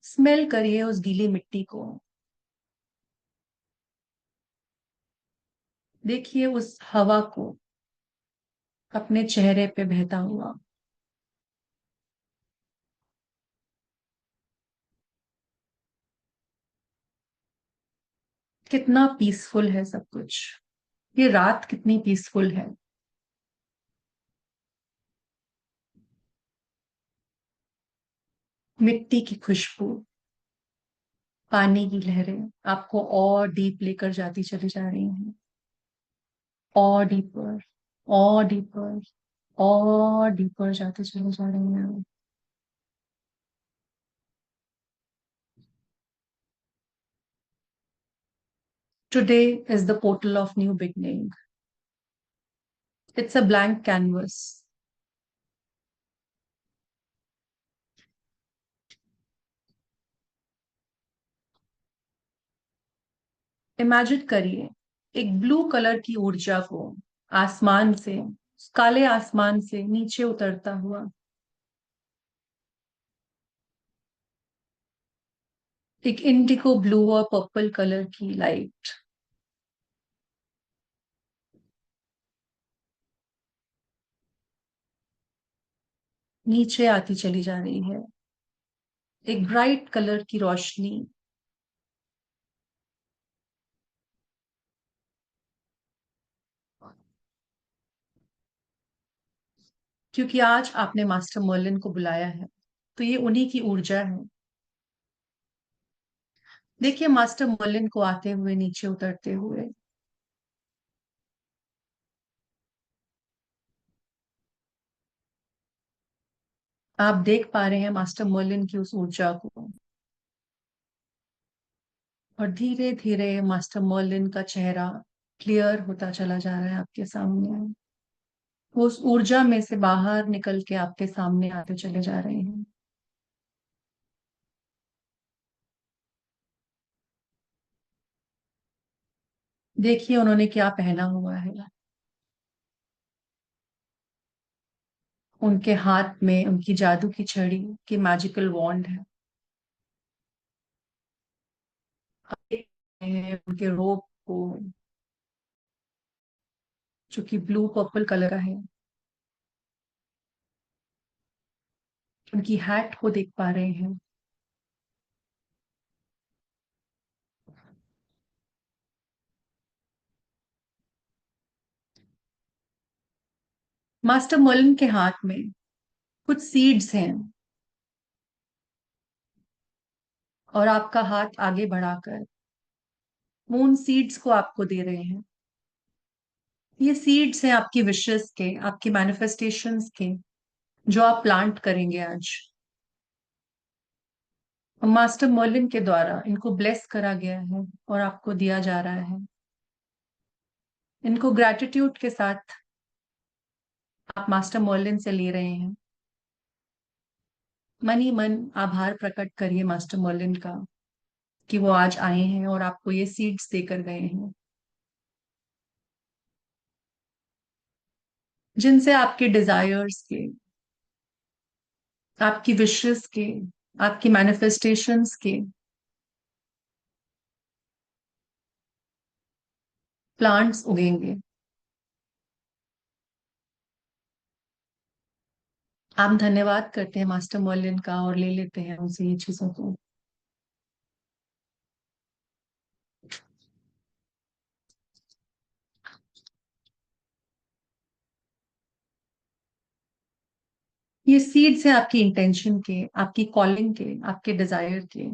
[SPEAKER 1] स्मेल करिए उस गीली मिट्टी को। देखिए उस हवा को अपने चेहरे पे बहता हुआ। कितना पीसफुल है सब कुछ। ये रात कितनी पीसफुल है। मिट्टी की खुशबू, पानी की लहरें आपको और डीप लेकर जाती चली जा रही हैं, और डीपर, और डीपर, और डीपर जाते चले जा रही हैं। Today is the portal of new beginning. It's a blank canvas. Imagine करिए एक ब्लू कलर की ऊर्जा को आसमान से, काले आसमान से नीचे उतरता हुआ। एक इंडिगो ब्लू और पर्पल कलर की लाइट नीचे आती चली जा रही है, एक ब्राइट कलर की रोशनी, क्योंकि आज आपने मास्टर मर्लिन को बुलाया है, तो ये उन्हीं की ऊर्जा है। देखिए मास्टर मर्लिन को आते हुए, नीचे उतरते हुए। आप देख पा रहे हैं मास्टर मर्लिन की उस ऊर्जा को, और धीरे धीरे मास्टर मर्लिन का चेहरा क्लियर होता चला जा रहा है आपके सामने। वो उस ऊर्जा में से बाहर निकल के आपके सामने आते चले जा रहे हैं। देखिए उन्होंने क्या पहना हुआ है। उनके हाथ में उनकी जादू की छड़ी की मैजिकल वॉन्ड है। आप देख रहे हैं उनके रोब को, जो कि ब्लू पर्पल कलर का है। उनकी हैट को देख पा रहे हैं। मास्टर मर्लिन के हाथ में कुछ सीड्स हैं, और आपका हाथ आगे बढ़ाकर वो उन सीड्स को आपको दे रहे हैं। ये सीड्स हैं आपकी विशेस के, आपकी मैनिफेस्टेशंस के, जो आप प्लांट करेंगे आज। मास्टर मर्लिन के द्वारा इनको ब्लेस करा गया है और आपको दिया जा रहा है। इनको ग्रैटिट्यूड के साथ आप मास्टर मर्लिन से ले रहे हैं। मन ही मन आभार प्रकट करिए मास्टर मर्लिन का, कि वो आज आए हैं और आपको ये सीड्स देकर गए हैं, जिनसे आपके डिजायर्स के, आपकी विशेस के, आपकी मैनिफेस्टेशंस के प्लांट्स उगेंगे। आप धन्यवाद करते हैं मास्टर मर्लिन का और ले लेते हैं उनसे ये चीजों को। ये सीड्स हैं आपकी इंटेंशन के, आपकी कॉलिंग के, आपके डिजायर के।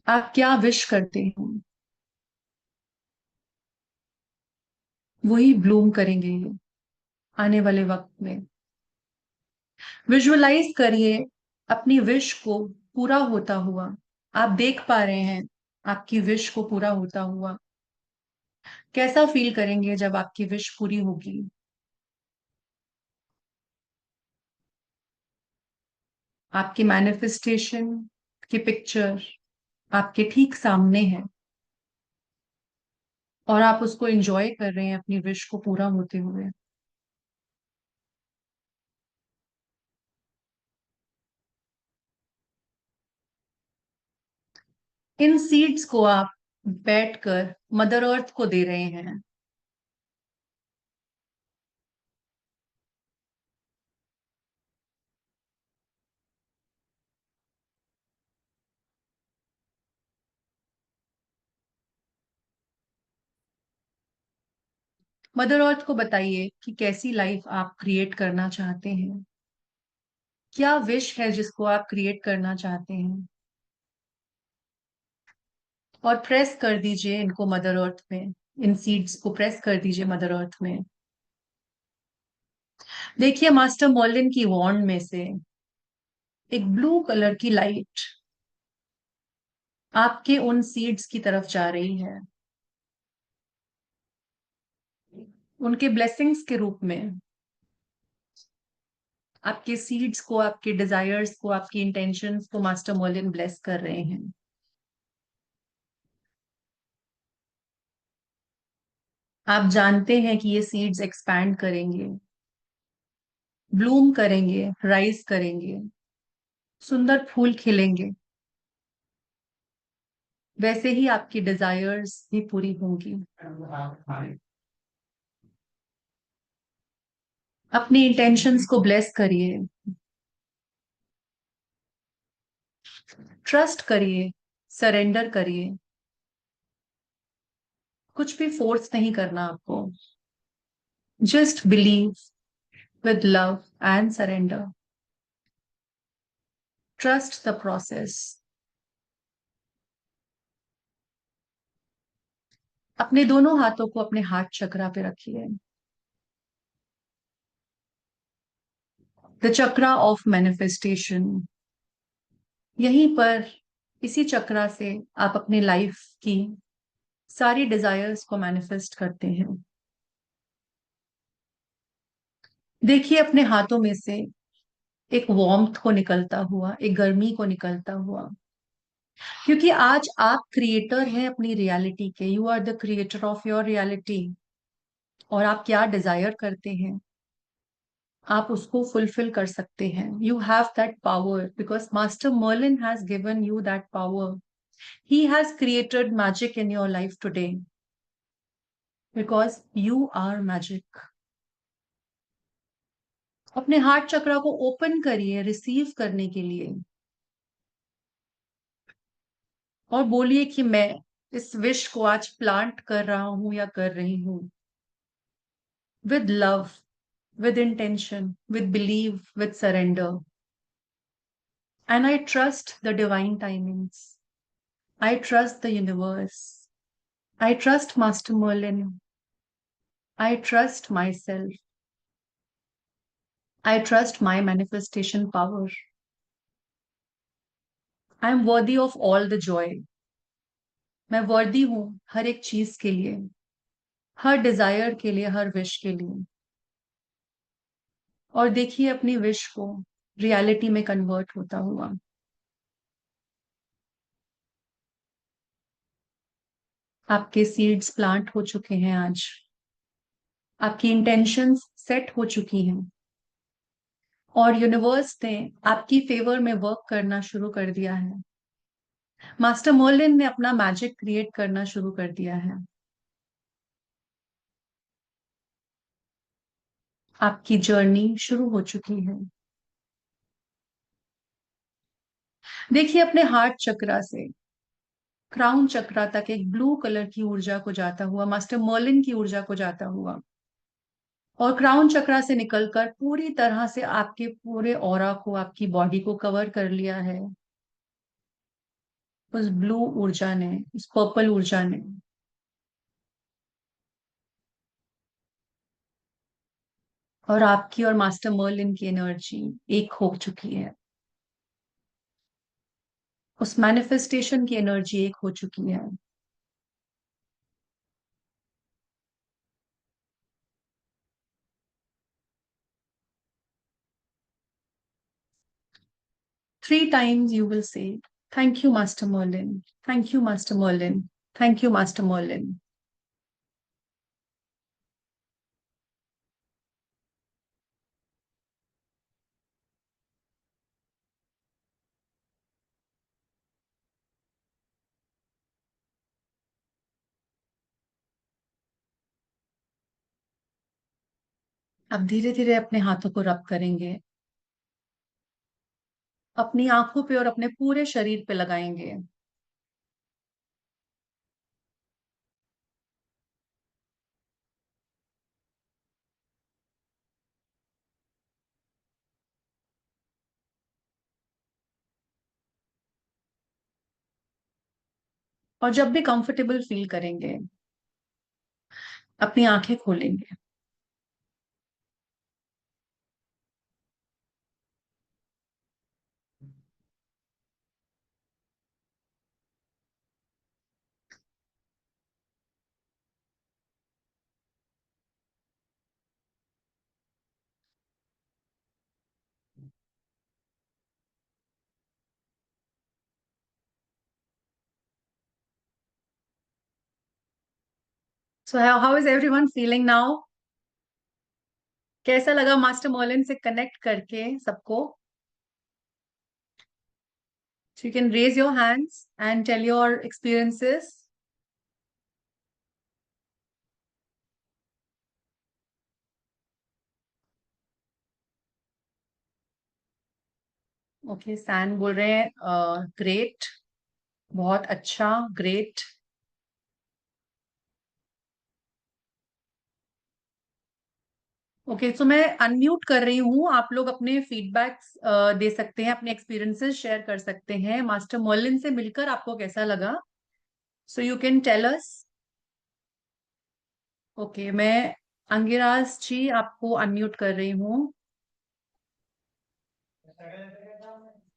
[SPEAKER 1] आप क्या विश करते हैं, वही ब्लूम करेंगे ये आने वाले वक्त में। विजुअलाइज करिए अपनी विश को पूरा होता हुआ। आप देख पा रहे हैं आपकी विश को पूरा होता हुआ। कैसा फील करेंगे जब आपकी विश पूरी होगी? आपकी मैनिफेस्टेशन की पिक्चर आपके ठीक सामने है, और आप उसको एंजॉय कर रहे हैं अपनी विश को पूरा होते हुए। इन सीड्स को आप बैठकर मदर अर्थ को दे रहे हैं। मदर अर्थ को बताइए कि कैसी लाइफ आप क्रिएट करना चाहते हैं। क्या विश है जिसको आप क्रिएट करना चाहते हैं, और प्रेस कर दीजिए इनको मदर अर्थ में। इन सीड्स को प्रेस कर दीजिए मदर अर्थ में। देखिए मास्टर मर्लिन की वॉन्ड में से एक ब्लू कलर की लाइट आपके उन सीड्स की तरफ जा रही है, उनके ब्लेसिंग्स के रूप में। आपके सीड्स को, आपके डिजायर्स को, आपकी इंटेंशंस को मास्टर मर्लिन ब्लेस कर रहे हैं। आप जानते हैं कि ये सीड्स एक्सपैंड करेंगे, ब्लूम करेंगे, राइज करेंगे, सुंदर फूल खिलेंगे। वैसे ही आपकी डिजायर्स भी पूरी होंगी। अपनी इंटेंशंस को ब्लेस करिए। ट्रस्ट करिए, सरेंडर करिए, कुछ भी फोर्स नहीं करना आपको, just believe with love and surrender. Trust the process. अपने दोनों हाथों को अपने हार्ट चक्रा पे रखिए, द चक्रा ऑफ मैनिफेस्टेशन। यहीं पर, इसी चक्रा से आप अपनी लाइफ की सारी डिजायर्स को मैनिफेस्ट करते हैं। देखिए अपने हाथों में से एक वार्मथ को निकलता हुआ, एक गर्मी को निकलता हुआ, क्योंकि आज आप क्रिएटर हैं अपनी रियलिटी के। You are the creator of your reality. और आप क्या डिजायर करते हैं, आप उसको फुलफिल कर सकते हैं। You have that power because master Merlin has given you that power. He has created magic in your life today because you are magic. अपने हार्ट चक्रा को ओपन करिए रिसीव करने के लिए, और बोलिए कि मैं इस विश को आज प्लांट कर रहा हूं या कर रही हूं, with love, with intention, with belief, with surrender. And I trust the divine timings. I trust the universe. I trust Master Merlin. I trust myself. I trust my manifestation power. I am worthy of all the joy. मैं वर्दी हूं हर एक चीज के लिए, हर Dzire के लिए, हर wish के लिए। और देखिए अपनी विश को रियलिटी में कन्वर्ट होता हुआ। आपके सीड्स प्लांट हो चुके हैं आज, आपकी इंटेंशंस सेट हो चुकी हैं, और यूनिवर्स ने आपकी फेवर में वर्क करना शुरू कर दिया है। मास्टर मर्लिन ने अपना मैजिक क्रिएट करना शुरू कर दिया है। आपकी जर्नी शुरू हो चुकी है। देखिए अपने हार्ट चक्रा से क्राउन चक्रा तक एक ब्लू कलर की ऊर्जा को जाता हुआ, मास्टर मर्लिन की ऊर्जा को जाता हुआ, और क्राउन चक्रा से निकलकर पूरी तरह से आपके पूरे ऑरा को, आपकी बॉडी को कवर कर लिया है उस ब्लू ऊर्जा ने, उस पर्पल ऊर्जा ने। और आपकी और मास्टर मर्लिन की एनर्जी एक हो चुकी है, उस मैनिफेस्टेशन की एनर्जी एक हो चुकी है। 3 times you will say, Thank you, Master Merlin. Thank you, Master Merlin. Thank you, Master Merlin. अब धीरे धीरे अपने हाथों को रब करेंगे, अपनी आंखों पे और अपने पूरे शरीर पे लगाएंगे। और जब भी कंफर्टेबल फील करेंगे, अपनी आंखें खोलेंगे। So how is everyone feeling now? कैसा लगा मास्टर मर्लिन से कनेक्ट करके सबको? So you can raise your hands and tell your experiences. Okay, सैन बोल रहे हैं ग्रेट, बहुत अच्छा, ग्रेट। ओके, सो मैं अनम्यूट कर रही हूँ, आप लोग अपने फीडबैक्स दे सकते हैं, अपने एक्सपीरियंसेस शेयर कर सकते हैं। मास्टर मॉर्लिन से मिलकर आपको कैसा लगा? So you can tell us. Okay, मैं अंगिराज जी आपको अनम्यूट कर रही हूँ।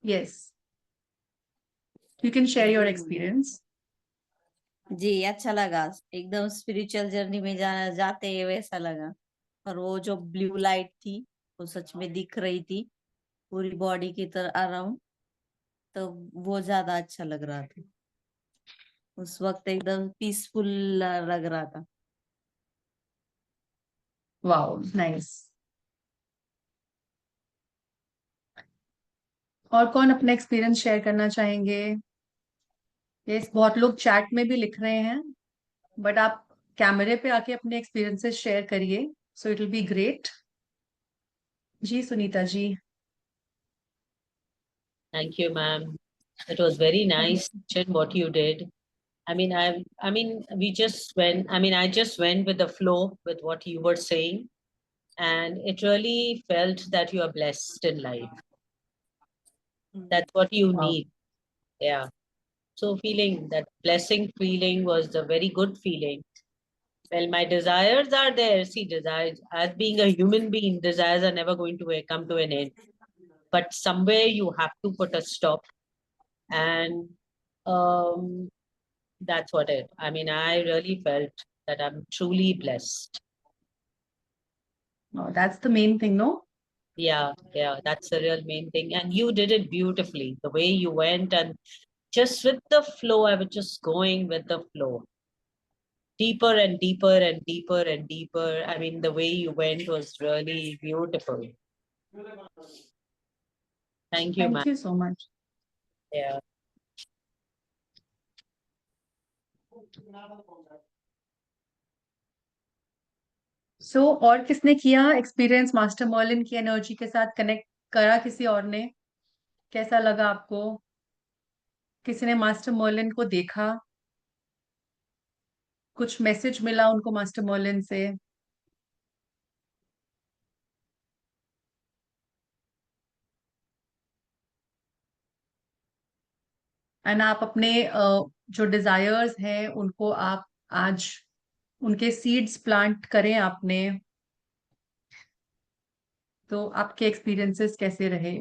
[SPEAKER 1] Yes, you can share your experience.
[SPEAKER 3] जी अच्छा लगा, एकदम स्पिरिचुअल जर्नी में जाते हैं वैसा लगा। और वो जो ब्लू लाइट थी वो सच में दिख रही थी पूरी बॉडी की तरह अराउंड, तो वो ज्यादा अच्छा लग रहा था। उस वक्त एकदम पीसफुल लग रहा था।
[SPEAKER 1] Wow, nice. और कौन अपना एक्सपीरियंस शेयर करना चाहेंगे? यस, बहुत लोग चैट में भी लिख रहे हैं, बट आप कैमरे पे आके अपने एक्सपीरियंसेस शेयर करिए, so it will be great. जी Sunita ji.
[SPEAKER 4] Thank you, ma'am. It was very nice what you did. We just went, I just went with the flow with what you were saying, and it really felt that you are blessed in life. That's what you
[SPEAKER 1] Wow.
[SPEAKER 4] need. Yeah. So feeling that blessing feeling was a very good feeling. Well, my desires are there. See, desires, as being a human being, desires are never going to come to an end. But somewhere you have to put a stop. And um, that's what it. I really felt that I'm truly blessed.
[SPEAKER 1] Oh, that's the main thing, no?
[SPEAKER 4] Yeah, that's the real main thing. And you did it beautifully. The way you went and just with the flow, I was just going with the flow. Deeper and deeper and deeper and deeper. The way you went was really beautiful. Thank you, ma'am.
[SPEAKER 1] Thank you so much.
[SPEAKER 4] Yeah.
[SPEAKER 1] सो और किसने किया experience master Merlin की energy के साथ connect करा? किसी और ने? कैसा लगा आपको? किसी ने मास्टर मर्लिन को देखा? कुछ मैसेज मिला उनको मास्टर मर्लिन से? एंड आप अपने जो डिजायर्स हैं उनको आप आज उनके सीड्स प्लांट करें आपने, तो आपके एक्सपीरियंसेस कैसे रहे?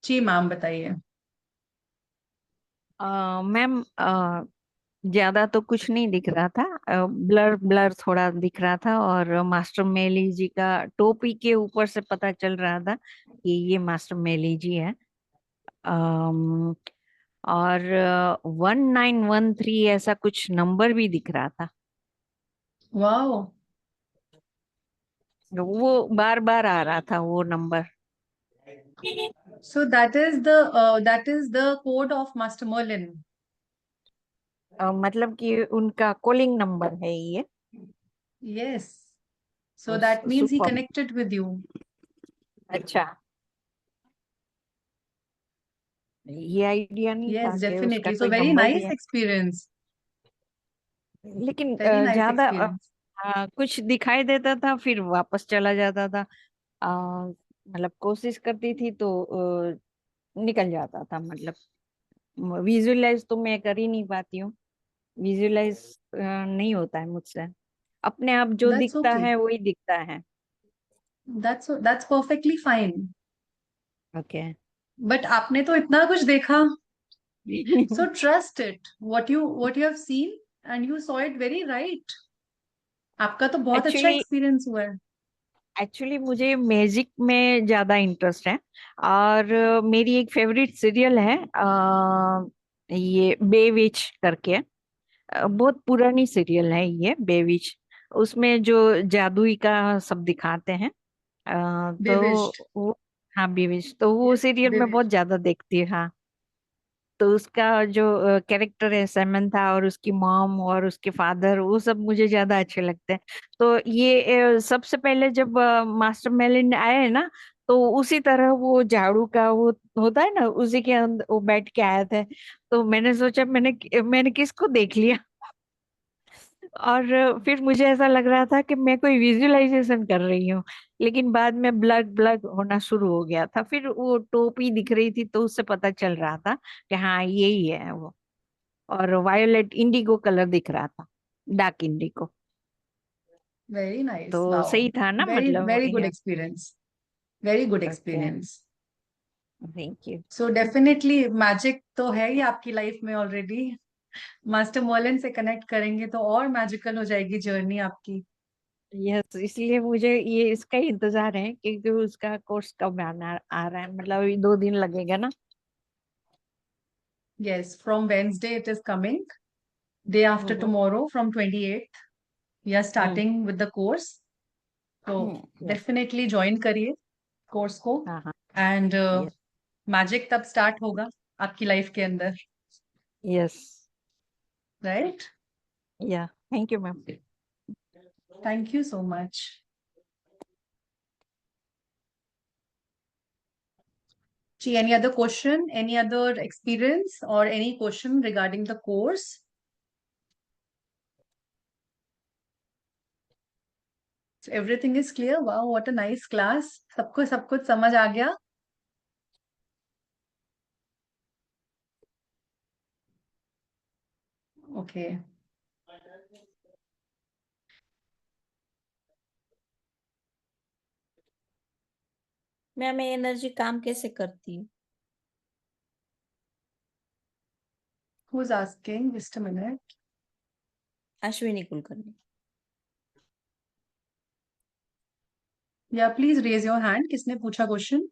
[SPEAKER 1] जी मैम, बताइए।
[SPEAKER 5] मैम, ज्यादा तो कुछ नहीं दिख रहा था, ब्लर ब्लर थोड़ा दिख रहा था, और मास्टर मेली जी का टोपी के ऊपर से पता चल रहा था कि ये मास्टर मेली जी है। अम, और 1913 ऐसा कुछ नंबर भी दिख रहा था।
[SPEAKER 1] वाओ।
[SPEAKER 5] वो बार बार आ रहा था वो number.
[SPEAKER 1] So that is the code of master Merlin.
[SPEAKER 5] मतलब कि उनका कॉलिंग नंबर है ये।
[SPEAKER 1] Yes, so that means he
[SPEAKER 5] super.
[SPEAKER 1] Connected with you.
[SPEAKER 5] अच्छा, ये आइडिया नहीं था
[SPEAKER 1] यस,
[SPEAKER 5] कि उसका
[SPEAKER 1] डेफिनेटली, सो
[SPEAKER 5] कोई
[SPEAKER 1] वेरी
[SPEAKER 5] नंबर भी
[SPEAKER 1] नाइस
[SPEAKER 5] है।
[SPEAKER 1] एक्सपीरियंस।
[SPEAKER 5] लेकिन
[SPEAKER 1] वेरी नाइस
[SPEAKER 5] ज्यादा
[SPEAKER 1] एक्सपीरियंस।
[SPEAKER 5] कुछ दिखाई देता था फिर वापस चला जाता था। मतलब कोशिश करती थी तो निकल जाता था। मतलब विजुअलाइज तो मैं कर ही नहीं पाती हूँ। विजुअलाइज नहीं होता है मुझसे। अपने आप जो
[SPEAKER 1] दैट्स
[SPEAKER 5] दिखता
[SPEAKER 1] ओके,
[SPEAKER 5] है वही दिखता है।
[SPEAKER 1] That's perfectly fine.
[SPEAKER 5] Okay.
[SPEAKER 1] But आपने तो इतना कुछ देखा, so trust it, what you have seen and you saw it very right. आपका तो बहुत अच्छा
[SPEAKER 5] एक्चुअली
[SPEAKER 1] एक्सपीरियंस हुआ है।
[SPEAKER 5] एक्चुअली मुझे मैजिक में ज्यादा इंटरेस्ट है। और मेरी एक फेवरेट सीरियल है, ये बेविच करके। बहुत पुरानी सीरियल है ये बेविच। उसमें जो जादुई का सब दिखाते हैं।
[SPEAKER 1] बिविश्ड।
[SPEAKER 5] तो वो, हाँ बेविच, तो वो सीरियल में बहुत
[SPEAKER 1] बिविश्ड।
[SPEAKER 5] ज्यादा देखती है। हाँ। तो उसका जो कैरेक्टर है सैमंथा और उसकी मॉम और उसके फादर, वो सब मुझे ज्यादा अच्छे लगते हैं। तो ये सबसे पहले जब मास्टर मेलिंड आए ना, तो उसी तरह वो झाड़ू का वो होता है ना, उसी के अंदर वो बैठ के आए थे। तो मैंने सोचा मैंने किसको देख लिया। और फिर मुझे ऐसा लग रहा था कि मैं कोई विजुअलाइजेशन कर रही हूँ। लेकिन बाद में ब्लड ब्लड होना शुरू हो गया था, फिर वो टोपी दिख रही थी तो उससे पता चल रहा था कि हाँ यही है वो। और वायोलेट इंडिगो कलर दिख रहा था, डार्क इंडिगो।
[SPEAKER 1] वेरी नाइस,
[SPEAKER 5] तो
[SPEAKER 1] वाओ,
[SPEAKER 5] सही था ना,
[SPEAKER 1] वेरी
[SPEAKER 5] मतलब
[SPEAKER 1] वेरी गुड
[SPEAKER 5] या।
[SPEAKER 1] Experience, very good
[SPEAKER 5] okay,
[SPEAKER 1] experience.
[SPEAKER 5] Thank you.
[SPEAKER 1] So definitely magic तो है ही आपकी लाइफ में ऑलरेडी। मास्टर मॉलन से कनेक्ट करेंगे तो और मैजिकल हो जाएगी जर्नी आपकी।
[SPEAKER 5] यस, इसलिए मुझे ये इसका ही इंतजार है, क्योंकि उसका कोर्स कब आना आ रहा है, मतलब अभी 2 दिन लगेगा ना।
[SPEAKER 1] Yes, from Wednesday it is coming, day after
[SPEAKER 5] hmm.
[SPEAKER 1] Tomorrow from 28th we are
[SPEAKER 5] hmm.
[SPEAKER 1] Starting with the course. तो
[SPEAKER 5] यस।
[SPEAKER 1] डेफिनेटली ज्वाइन करिए कोर्स को,
[SPEAKER 5] हाँ हाँ।
[SPEAKER 1] And
[SPEAKER 5] yes.
[SPEAKER 1] मैजिक तब स्टार्ट होगा आपकी लाइफ के अंदर,
[SPEAKER 5] yes.
[SPEAKER 1] Right?
[SPEAKER 5] Yeah, thank you ma'am.
[SPEAKER 1] Thank you so much. Gee, any other question, any other experience, or any question regarding the course? So everything is clear. Wow, what a nice class. सबको सब कुछ समझ आ गया? Okay.
[SPEAKER 3] Ma'am ये energy काम कैसे करती है?
[SPEAKER 1] Who's asking? Just a minute.
[SPEAKER 3] Ashwini Kulkarni.
[SPEAKER 1] Yeah, please raise your hand. किसने पूछा question?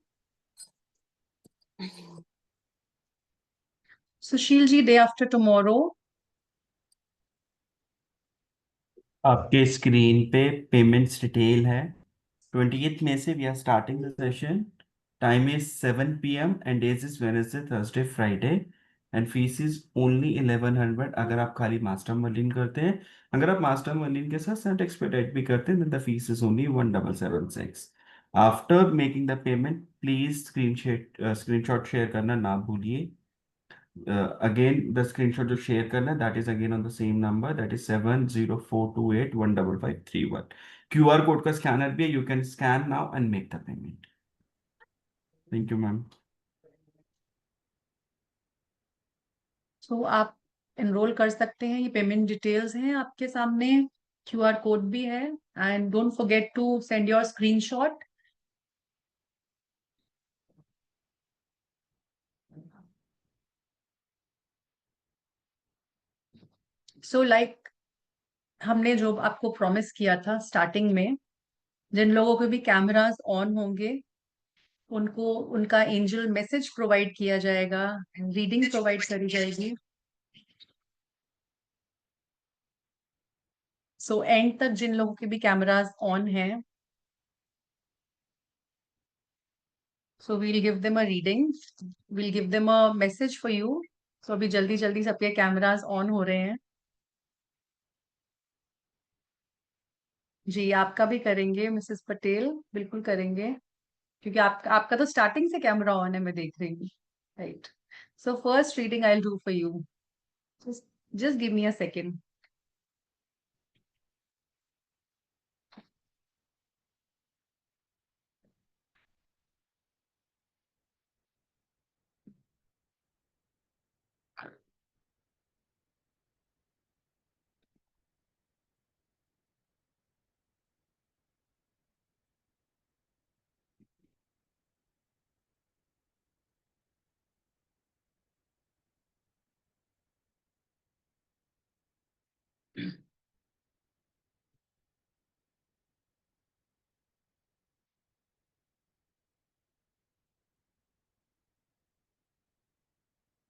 [SPEAKER 1] Sushil ji, day after tomorrow.
[SPEAKER 2] आपके स्क्रीन पे पेमेंट्स डिटेल है। 20th में से we are starting the session. Time is 7 p.m. And days is Wednesday, Thursday, Friday. And fees is only 1100 अगर आप खाली मास्टर मर्लिन करते हैं। अगर आप मास्टर मर्लिन के साथ सेंट एक्सपेडाइट भी करते हैं the fees is only 1776। After making the payment please screenshot share करना ना भूलिए। Again, the screenshot जो शेयर करना है that is again on the same number, that is 7042815531। QR code का स्कैनर भी है, you can scan now and make the payment। Thank you, ma'am।
[SPEAKER 1] So आप enroll कर सकते हैं, ये पेमेंट डिटेल्स हैं आपके सामने, QR कोड भी है, and don't forget to send your screenshot। So like हमने जो आपको प्रॉमिस किया था स्टार्टिंग में, जिन लोगों के भी कैमरास ऑन होंगे उनको उनका एंजल मैसेज प्रोवाइड किया जाएगा, रीडिंग प्रोवाइड करी जाएगी। सो एंड तक जिन लोगों के भी कैमरास ऑन हैं, so we'll give them a reading, we'll give them a message for you. So अभी जल्दी जल्दी सबके कैमरास ऑन हो रहे हैं। जी, आपका भी करेंगे मिसेस पटेल, बिल्कुल करेंगे, क्योंकि आपका तो स्टार्टिंग से कैमरा ऑन है, मैं देख रही हूँ, right? So first reading I will do for you, just give me a second।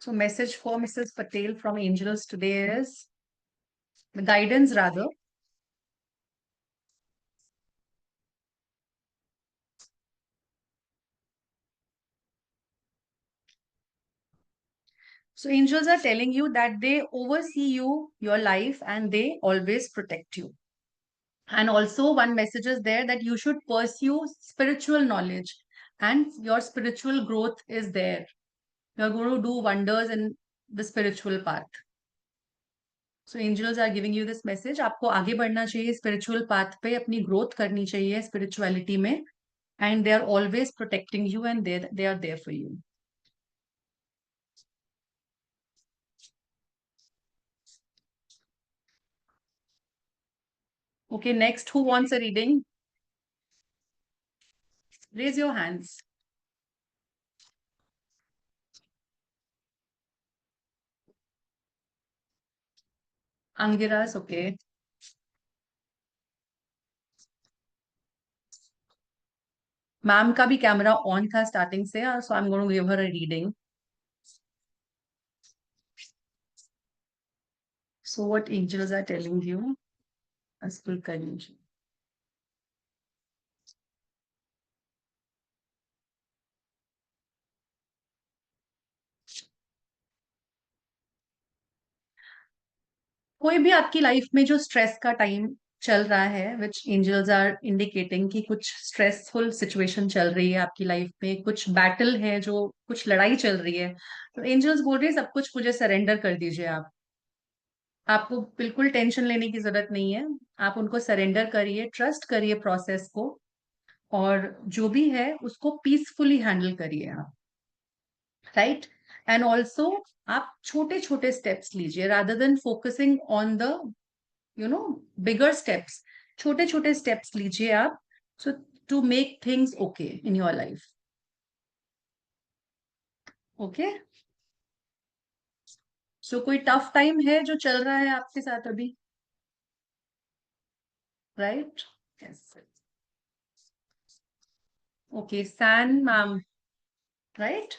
[SPEAKER 1] So message for Mrs. Patel from angels today is the guidance rather. So angels are telling you that they oversee you, your life, and they always protect you. And also one message is there that you should pursue spiritual knowledge, and your spiritual growth is there. You're going to do wonders in the spiritual path. So angels are giving you this message. आपको आगे बढ़ना चाहिए spiritual path पे, अपनी growth करनी चाहिए spirituality में, and they are always protecting you, and they are there for you. Okay, next, who wants a reading? Raise your hands. Angiras, okay. Ma'am का भी कैमरा ऑन था स्टार्टिंग से, so I am going to give her a reading. So what angels are telling you? Askul Kanji. कोई भी आपकी life में जो stress का टाइम चल रहा है, विच एंजल्स आर इंडिकेटिंग कि कुछ स्ट्रेसफुल सिचुएशन चल रही है आपकी लाइफ में, कुछ बैटल है, जो कुछ लड़ाई चल रही है, तो एंजल्स बोल रहे हैं सब कुछ मुझे सरेंडर कर दीजिए आप. आपको बिल्कुल टेंशन लेने की जरूरत नहीं है. आप उनको सरेंडर करिए, ट्रस्ट करिए प्रोसेस को, और जो भी है उसको पीसफुली हैंडल करिए आप. राइट. एंड ऑल्सो आप छोटे छोटे स्टेप्स लीजिए, rather than focusing on the bigger steps. छोटे छोटे स्टेप्स लीजिए आप, so to make things okay in your life. Okay. So कोई टफ टाइम है जो चल रहा है आपके साथ अभी? राइट. यस. ओके, सैन ma'am. Right.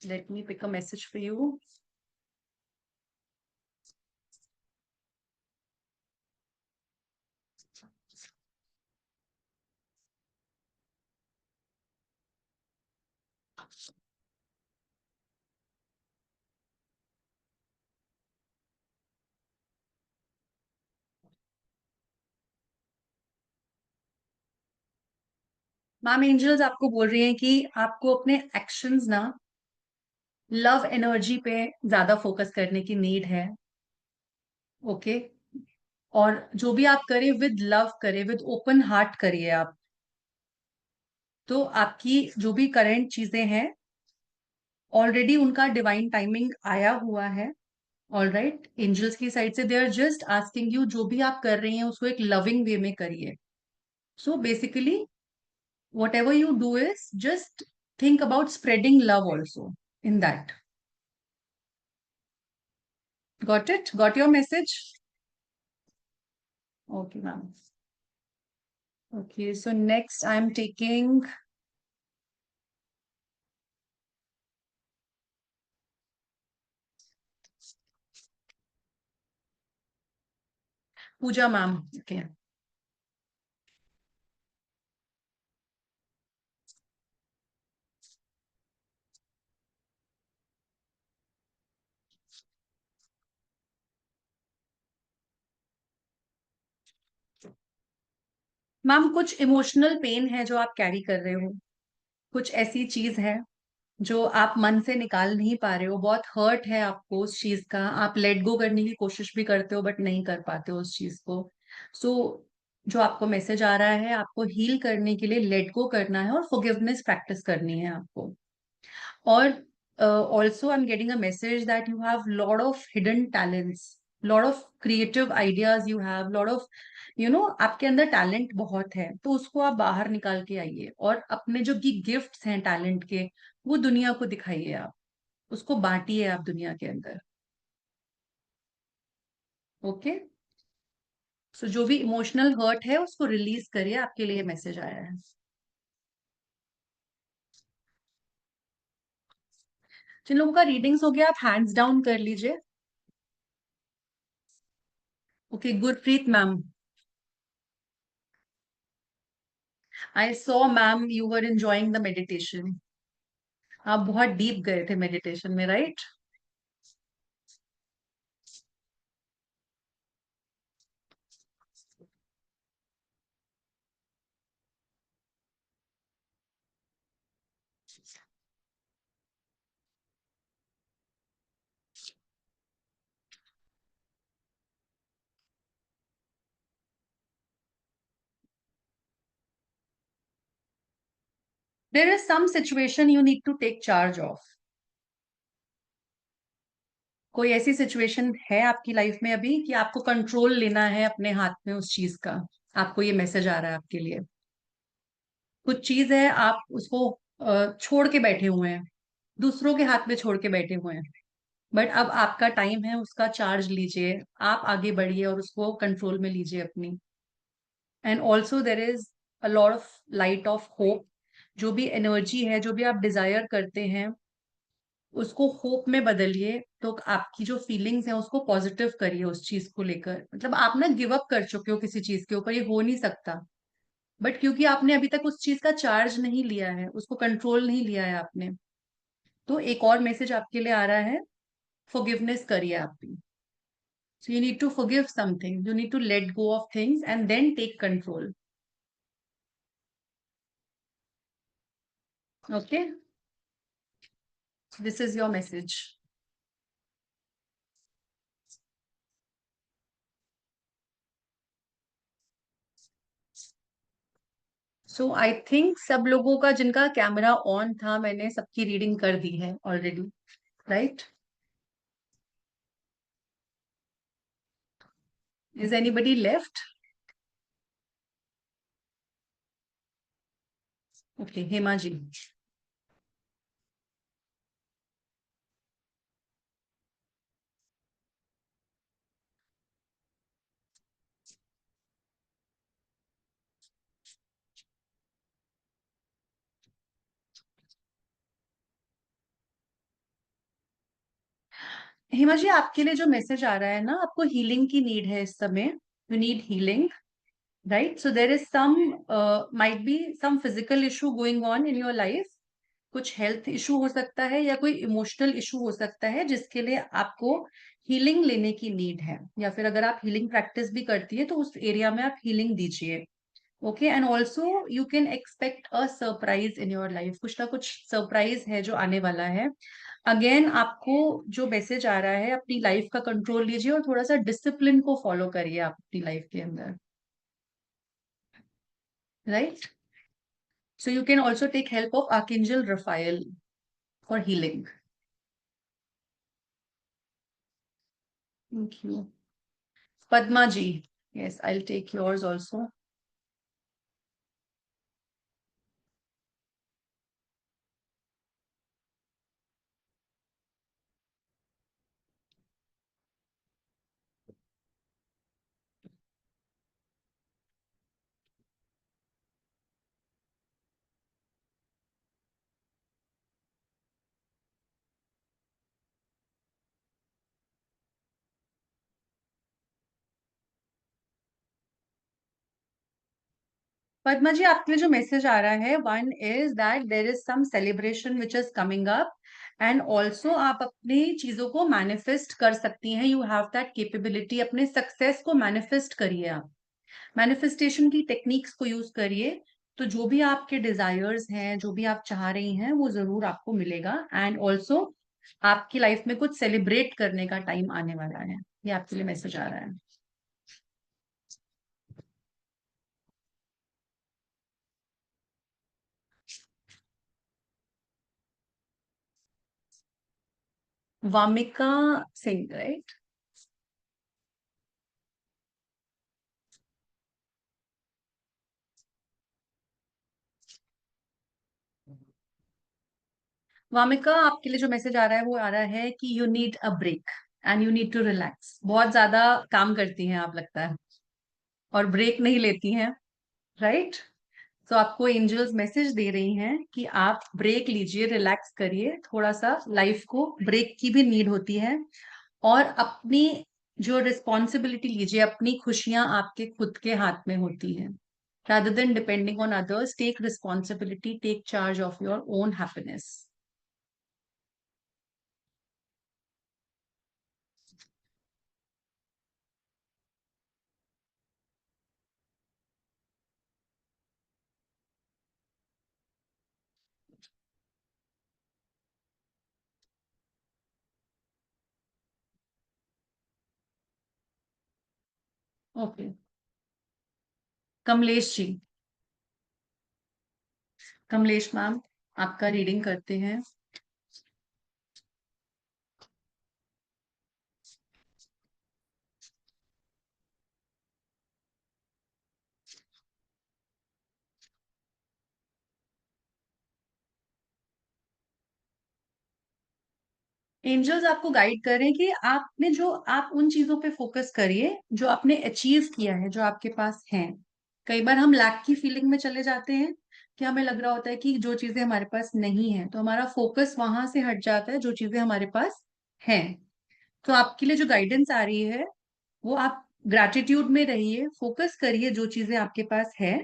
[SPEAKER 1] Let me pick a message for you. Ma'am angels आपको बोल रही हैं कि आपको अपने एक्शंस ना लव एनर्जी पे ज्यादा फोकस करने की नीड है. ओके. और जो भी आप करें विद लव करें, विद ओपन हार्ट करिए आप. तो आपकी जो भी करंट चीजें हैं, ऑलरेडी उनका डिवाइन टाइमिंग आया हुआ है. All right. एंजल्स की साइड से they are just asking you, जो भी आप कर रही हैं उसको एक लविंग वे में करिए. So basically whatever you do is just think about spreading love also in that. Got it? Got your message? Okay, ma'am. Okay, so next I'm taking Pooja ma'am. Okay. Ma'am कुछ emotional pain है जो आप carry कर रहे हो. कुछ ऐसी चीज है जो आप मन से निकाल नहीं पा रहे हो, बहुत हर्ट है आपको उस चीज का, आप लेट गो करने की कोशिश भी करते हो बट नहीं कर पाते हो उस चीज को. सो जो आपको मैसेज आ रहा है, आपको हील करने के लिए लेट गो करना है और फॉरगिवनेस प्रैक्टिस करनी है आपको. और also I'm getting a message that you have lot of hidden talents, lot of creative ideas, you have lot of आपके अंदर टैलेंट बहुत है, तो उसको आप बाहर निकाल के आइए और अपने जो गिफ्ट्स हैं टैलेंट के, वो दुनिया को दिखाइए आप, उसको बांटिए आप दुनिया के अंदर. ओके. सो जो भी इमोशनल हर्ट है उसको रिलीज करिए, आपके लिए मैसेज आया है. जिन लोगों का रीडिंग्स हो गया आप हैंड्स डाउन कर लीजिए. Okay, Gurpreet ma'am. I saw, ma'am, you were enjoying the meditation. आप बहुत डीप गए थे मेडिटेशन में, right? There is some situation you need to take charge of. कोई ऐसी सिचुएशन है आपकी लाइफ में अभी कि आपको कंट्रोल लेना है अपने हाथ में उस चीज का, आपको ये मैसेज आ रहा है आपके लिए। कुछ चीज है, आप उसको छोड़ के बैठे हुए हैं, दूसरों के हाथ में छोड़ के बैठे हुए हैं, बट अब आपका टाइम है, उसका चार्ज लीजिए, आप आगे बढ़िए और उसको कंट्रोल में लीजिए अपनी। And also there is a lot of light of hope. जो भी एनर्जी है, जो भी आप डिजायर करते हैं, उसको होप में बदलिए। तो आपकी जो फीलिंग्स हैं उसको पॉजिटिव करिए उस चीज को लेकर। मतलब आप ना गिव अप कर चुके हो किसी चीज के ऊपर, ये हो नहीं सकता, बट क्योंकि आपने अभी तक उस चीज का चार्ज नहीं लिया है, उसको कंट्रोल नहीं लिया है आपने, तो एक और मैसेज आपके लिए आ रहा है, फॉरगिवनेस करिए आप भी। So you need to forgive something, you need to let go of things and then take control. Okay, this is your message. So I think सब लोगों का जिनका कैमरा ऑन था, मैंने सबकी रीडिंग कर दी है already, right? Is anybody left? Okay, Hema ji. Hema ji, आपके लिए जो मैसेज आ रहा है ना, आपको हीलिंग की नीड है इस समय। You need healing, right? So there is some, might be some physical issue going on in your life. कुछ हेल्थ इशू हो सकता है या कोई इमोशनल इशू हो सकता है, जिसके लिए आपको हीलिंग लेने की नीड है। या फिर अगर आप हीलिंग प्रैक्टिस भी करती है तो उस एरिया में आप हीलिंग दीजिए। Okay, and also you can expect a surprise in your life. कुछ ना कुछ सरप्राइज है जो आने वाला है। अगेन आपको जो मैसेज आ रहा है, अपनी लाइफ का कंट्रोल लीजिए और थोड़ा सा डिसिप्लिन को फॉलो करिए आप अपनी लाइफ के अंदर, right? So you can also take help of archangel Raphael for healing. Thank you. Padma ji, yes, I'll take yours also. Padma ji, आपके लिए जो मैसेज आ रहा है, one is that there is some celebration which is coming up, and also आप अपनी चीजों को मैनिफेस्ट कर सकती हैं। You have that capability. अपने सक्सेस को मैनिफेस्ट करिए आप, मैनिफेस्टेशन की टेक्निक्स को यूज करिए। तो जो भी आपके डिजायर्स हैं, जो भी आप चाह रही हैं, वो जरूर आपको मिलेगा। एंड ऑल्सो आपकी लाइफ में कुछ सेलिब्रेट करने का टाइम आने वाला है, ये आपके लिए मैसेज आ रहा है। वामिका सिंह, राइट? वामिका, आपके लिए जो मैसेज आ रहा है वो आ रहा है कि you need a break and you need to relax. बहुत ज्यादा काम करती हैं आप, लगता है, और ब्रेक नहीं लेती हैं, राइट? तो आपको एंजल्स मैसेज दे रही हैं कि आप ब्रेक लीजिए, रिलैक्स करिए थोड़ा सा। लाइफ को ब्रेक की भी नीड होती है, और अपनी जो रिस्पॉन्सिबिलिटी लीजिए। अपनी खुशियां आपके खुद के हाथ में होती हैं। rather than depending on others, take responsibility, take charge of your own happiness. Okay, Kamlesh ji, Kamlesh ma'am आपका रीडिंग करते हैं। एंजल्स आपको गाइड कर रहे हैं कि आपने जो आप उन चीजों पे फोकस करिए जो आपने अचीव किया है, जो आपके पास हैं। कई बार हम लैक की फीलिंग में चले जाते हैं कि हमें लग रहा होता है कि जो चीजें हमारे पास नहीं है, तो हमारा फोकस वहां से हट जाता है जो चीजें हमारे पास हैं। तो आपके लिए जो गाइडेंस आ रही है वो आप ग्रैटिट्यूड में रहिए, फोकस करिए जो चीजें आपके पास है,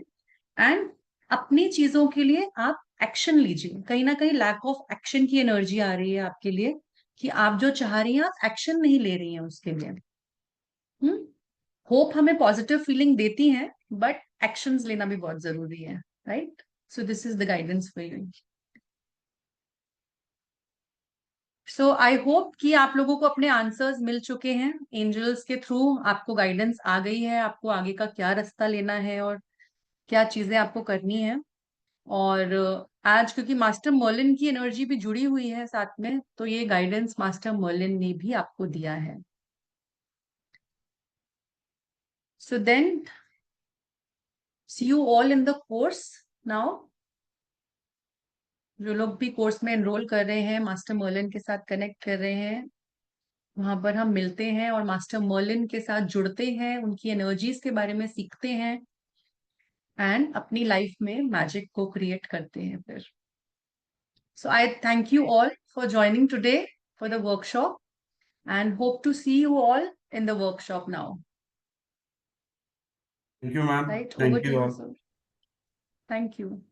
[SPEAKER 1] एंड अपनी चीजों के लिए आप एक्शन लीजिए। कहीं ना कहीं लैक ऑफ एक्शन की एनर्जी आ रही है आपके लिए कि आप जो चाह रही हैं आप एक्शन नहीं ले रही हैं उसके लिए। होप हमें पॉजिटिव फीलिंग देती है, बट एक्शंस लेना भी बहुत जरूरी है, right? So this is the guidance for you. So I hope कि आप लोगों को अपने आंसर्स मिल चुके हैं एंजल्स के थ्रू। आपको गाइडेंस आ गई है, आपको आगे का क्या रास्ता लेना है और क्या चीजें आपको करनी है। और आज क्योंकि मास्टर मर्लिन की एनर्जी भी जुड़ी हुई है साथ में, तो ये गाइडेंस मास्टर मर्लिन ने भी आपको दिया है। So then see you all in the course now. जो लोग भी कोर्स में एनरोल कर रहे हैं, मास्टर मर्लिन के साथ कनेक्ट कर रहे हैं, वहां पर हम मिलते हैं और मास्टर मर्लिन के साथ जुड़ते हैं, उनकी एनर्जीज के बारे में सीखते हैं एंड अपनी लाइफ में मैजिक को क्रिएट करते हैं फिर। So I thank you all for joining today for the workshop and hope to see you all in the workshop now.
[SPEAKER 2] Thank you, ma'am.
[SPEAKER 1] Right? Over
[SPEAKER 2] Thank
[SPEAKER 1] to
[SPEAKER 2] you
[SPEAKER 1] you,
[SPEAKER 2] all.
[SPEAKER 1] sir. Thank you.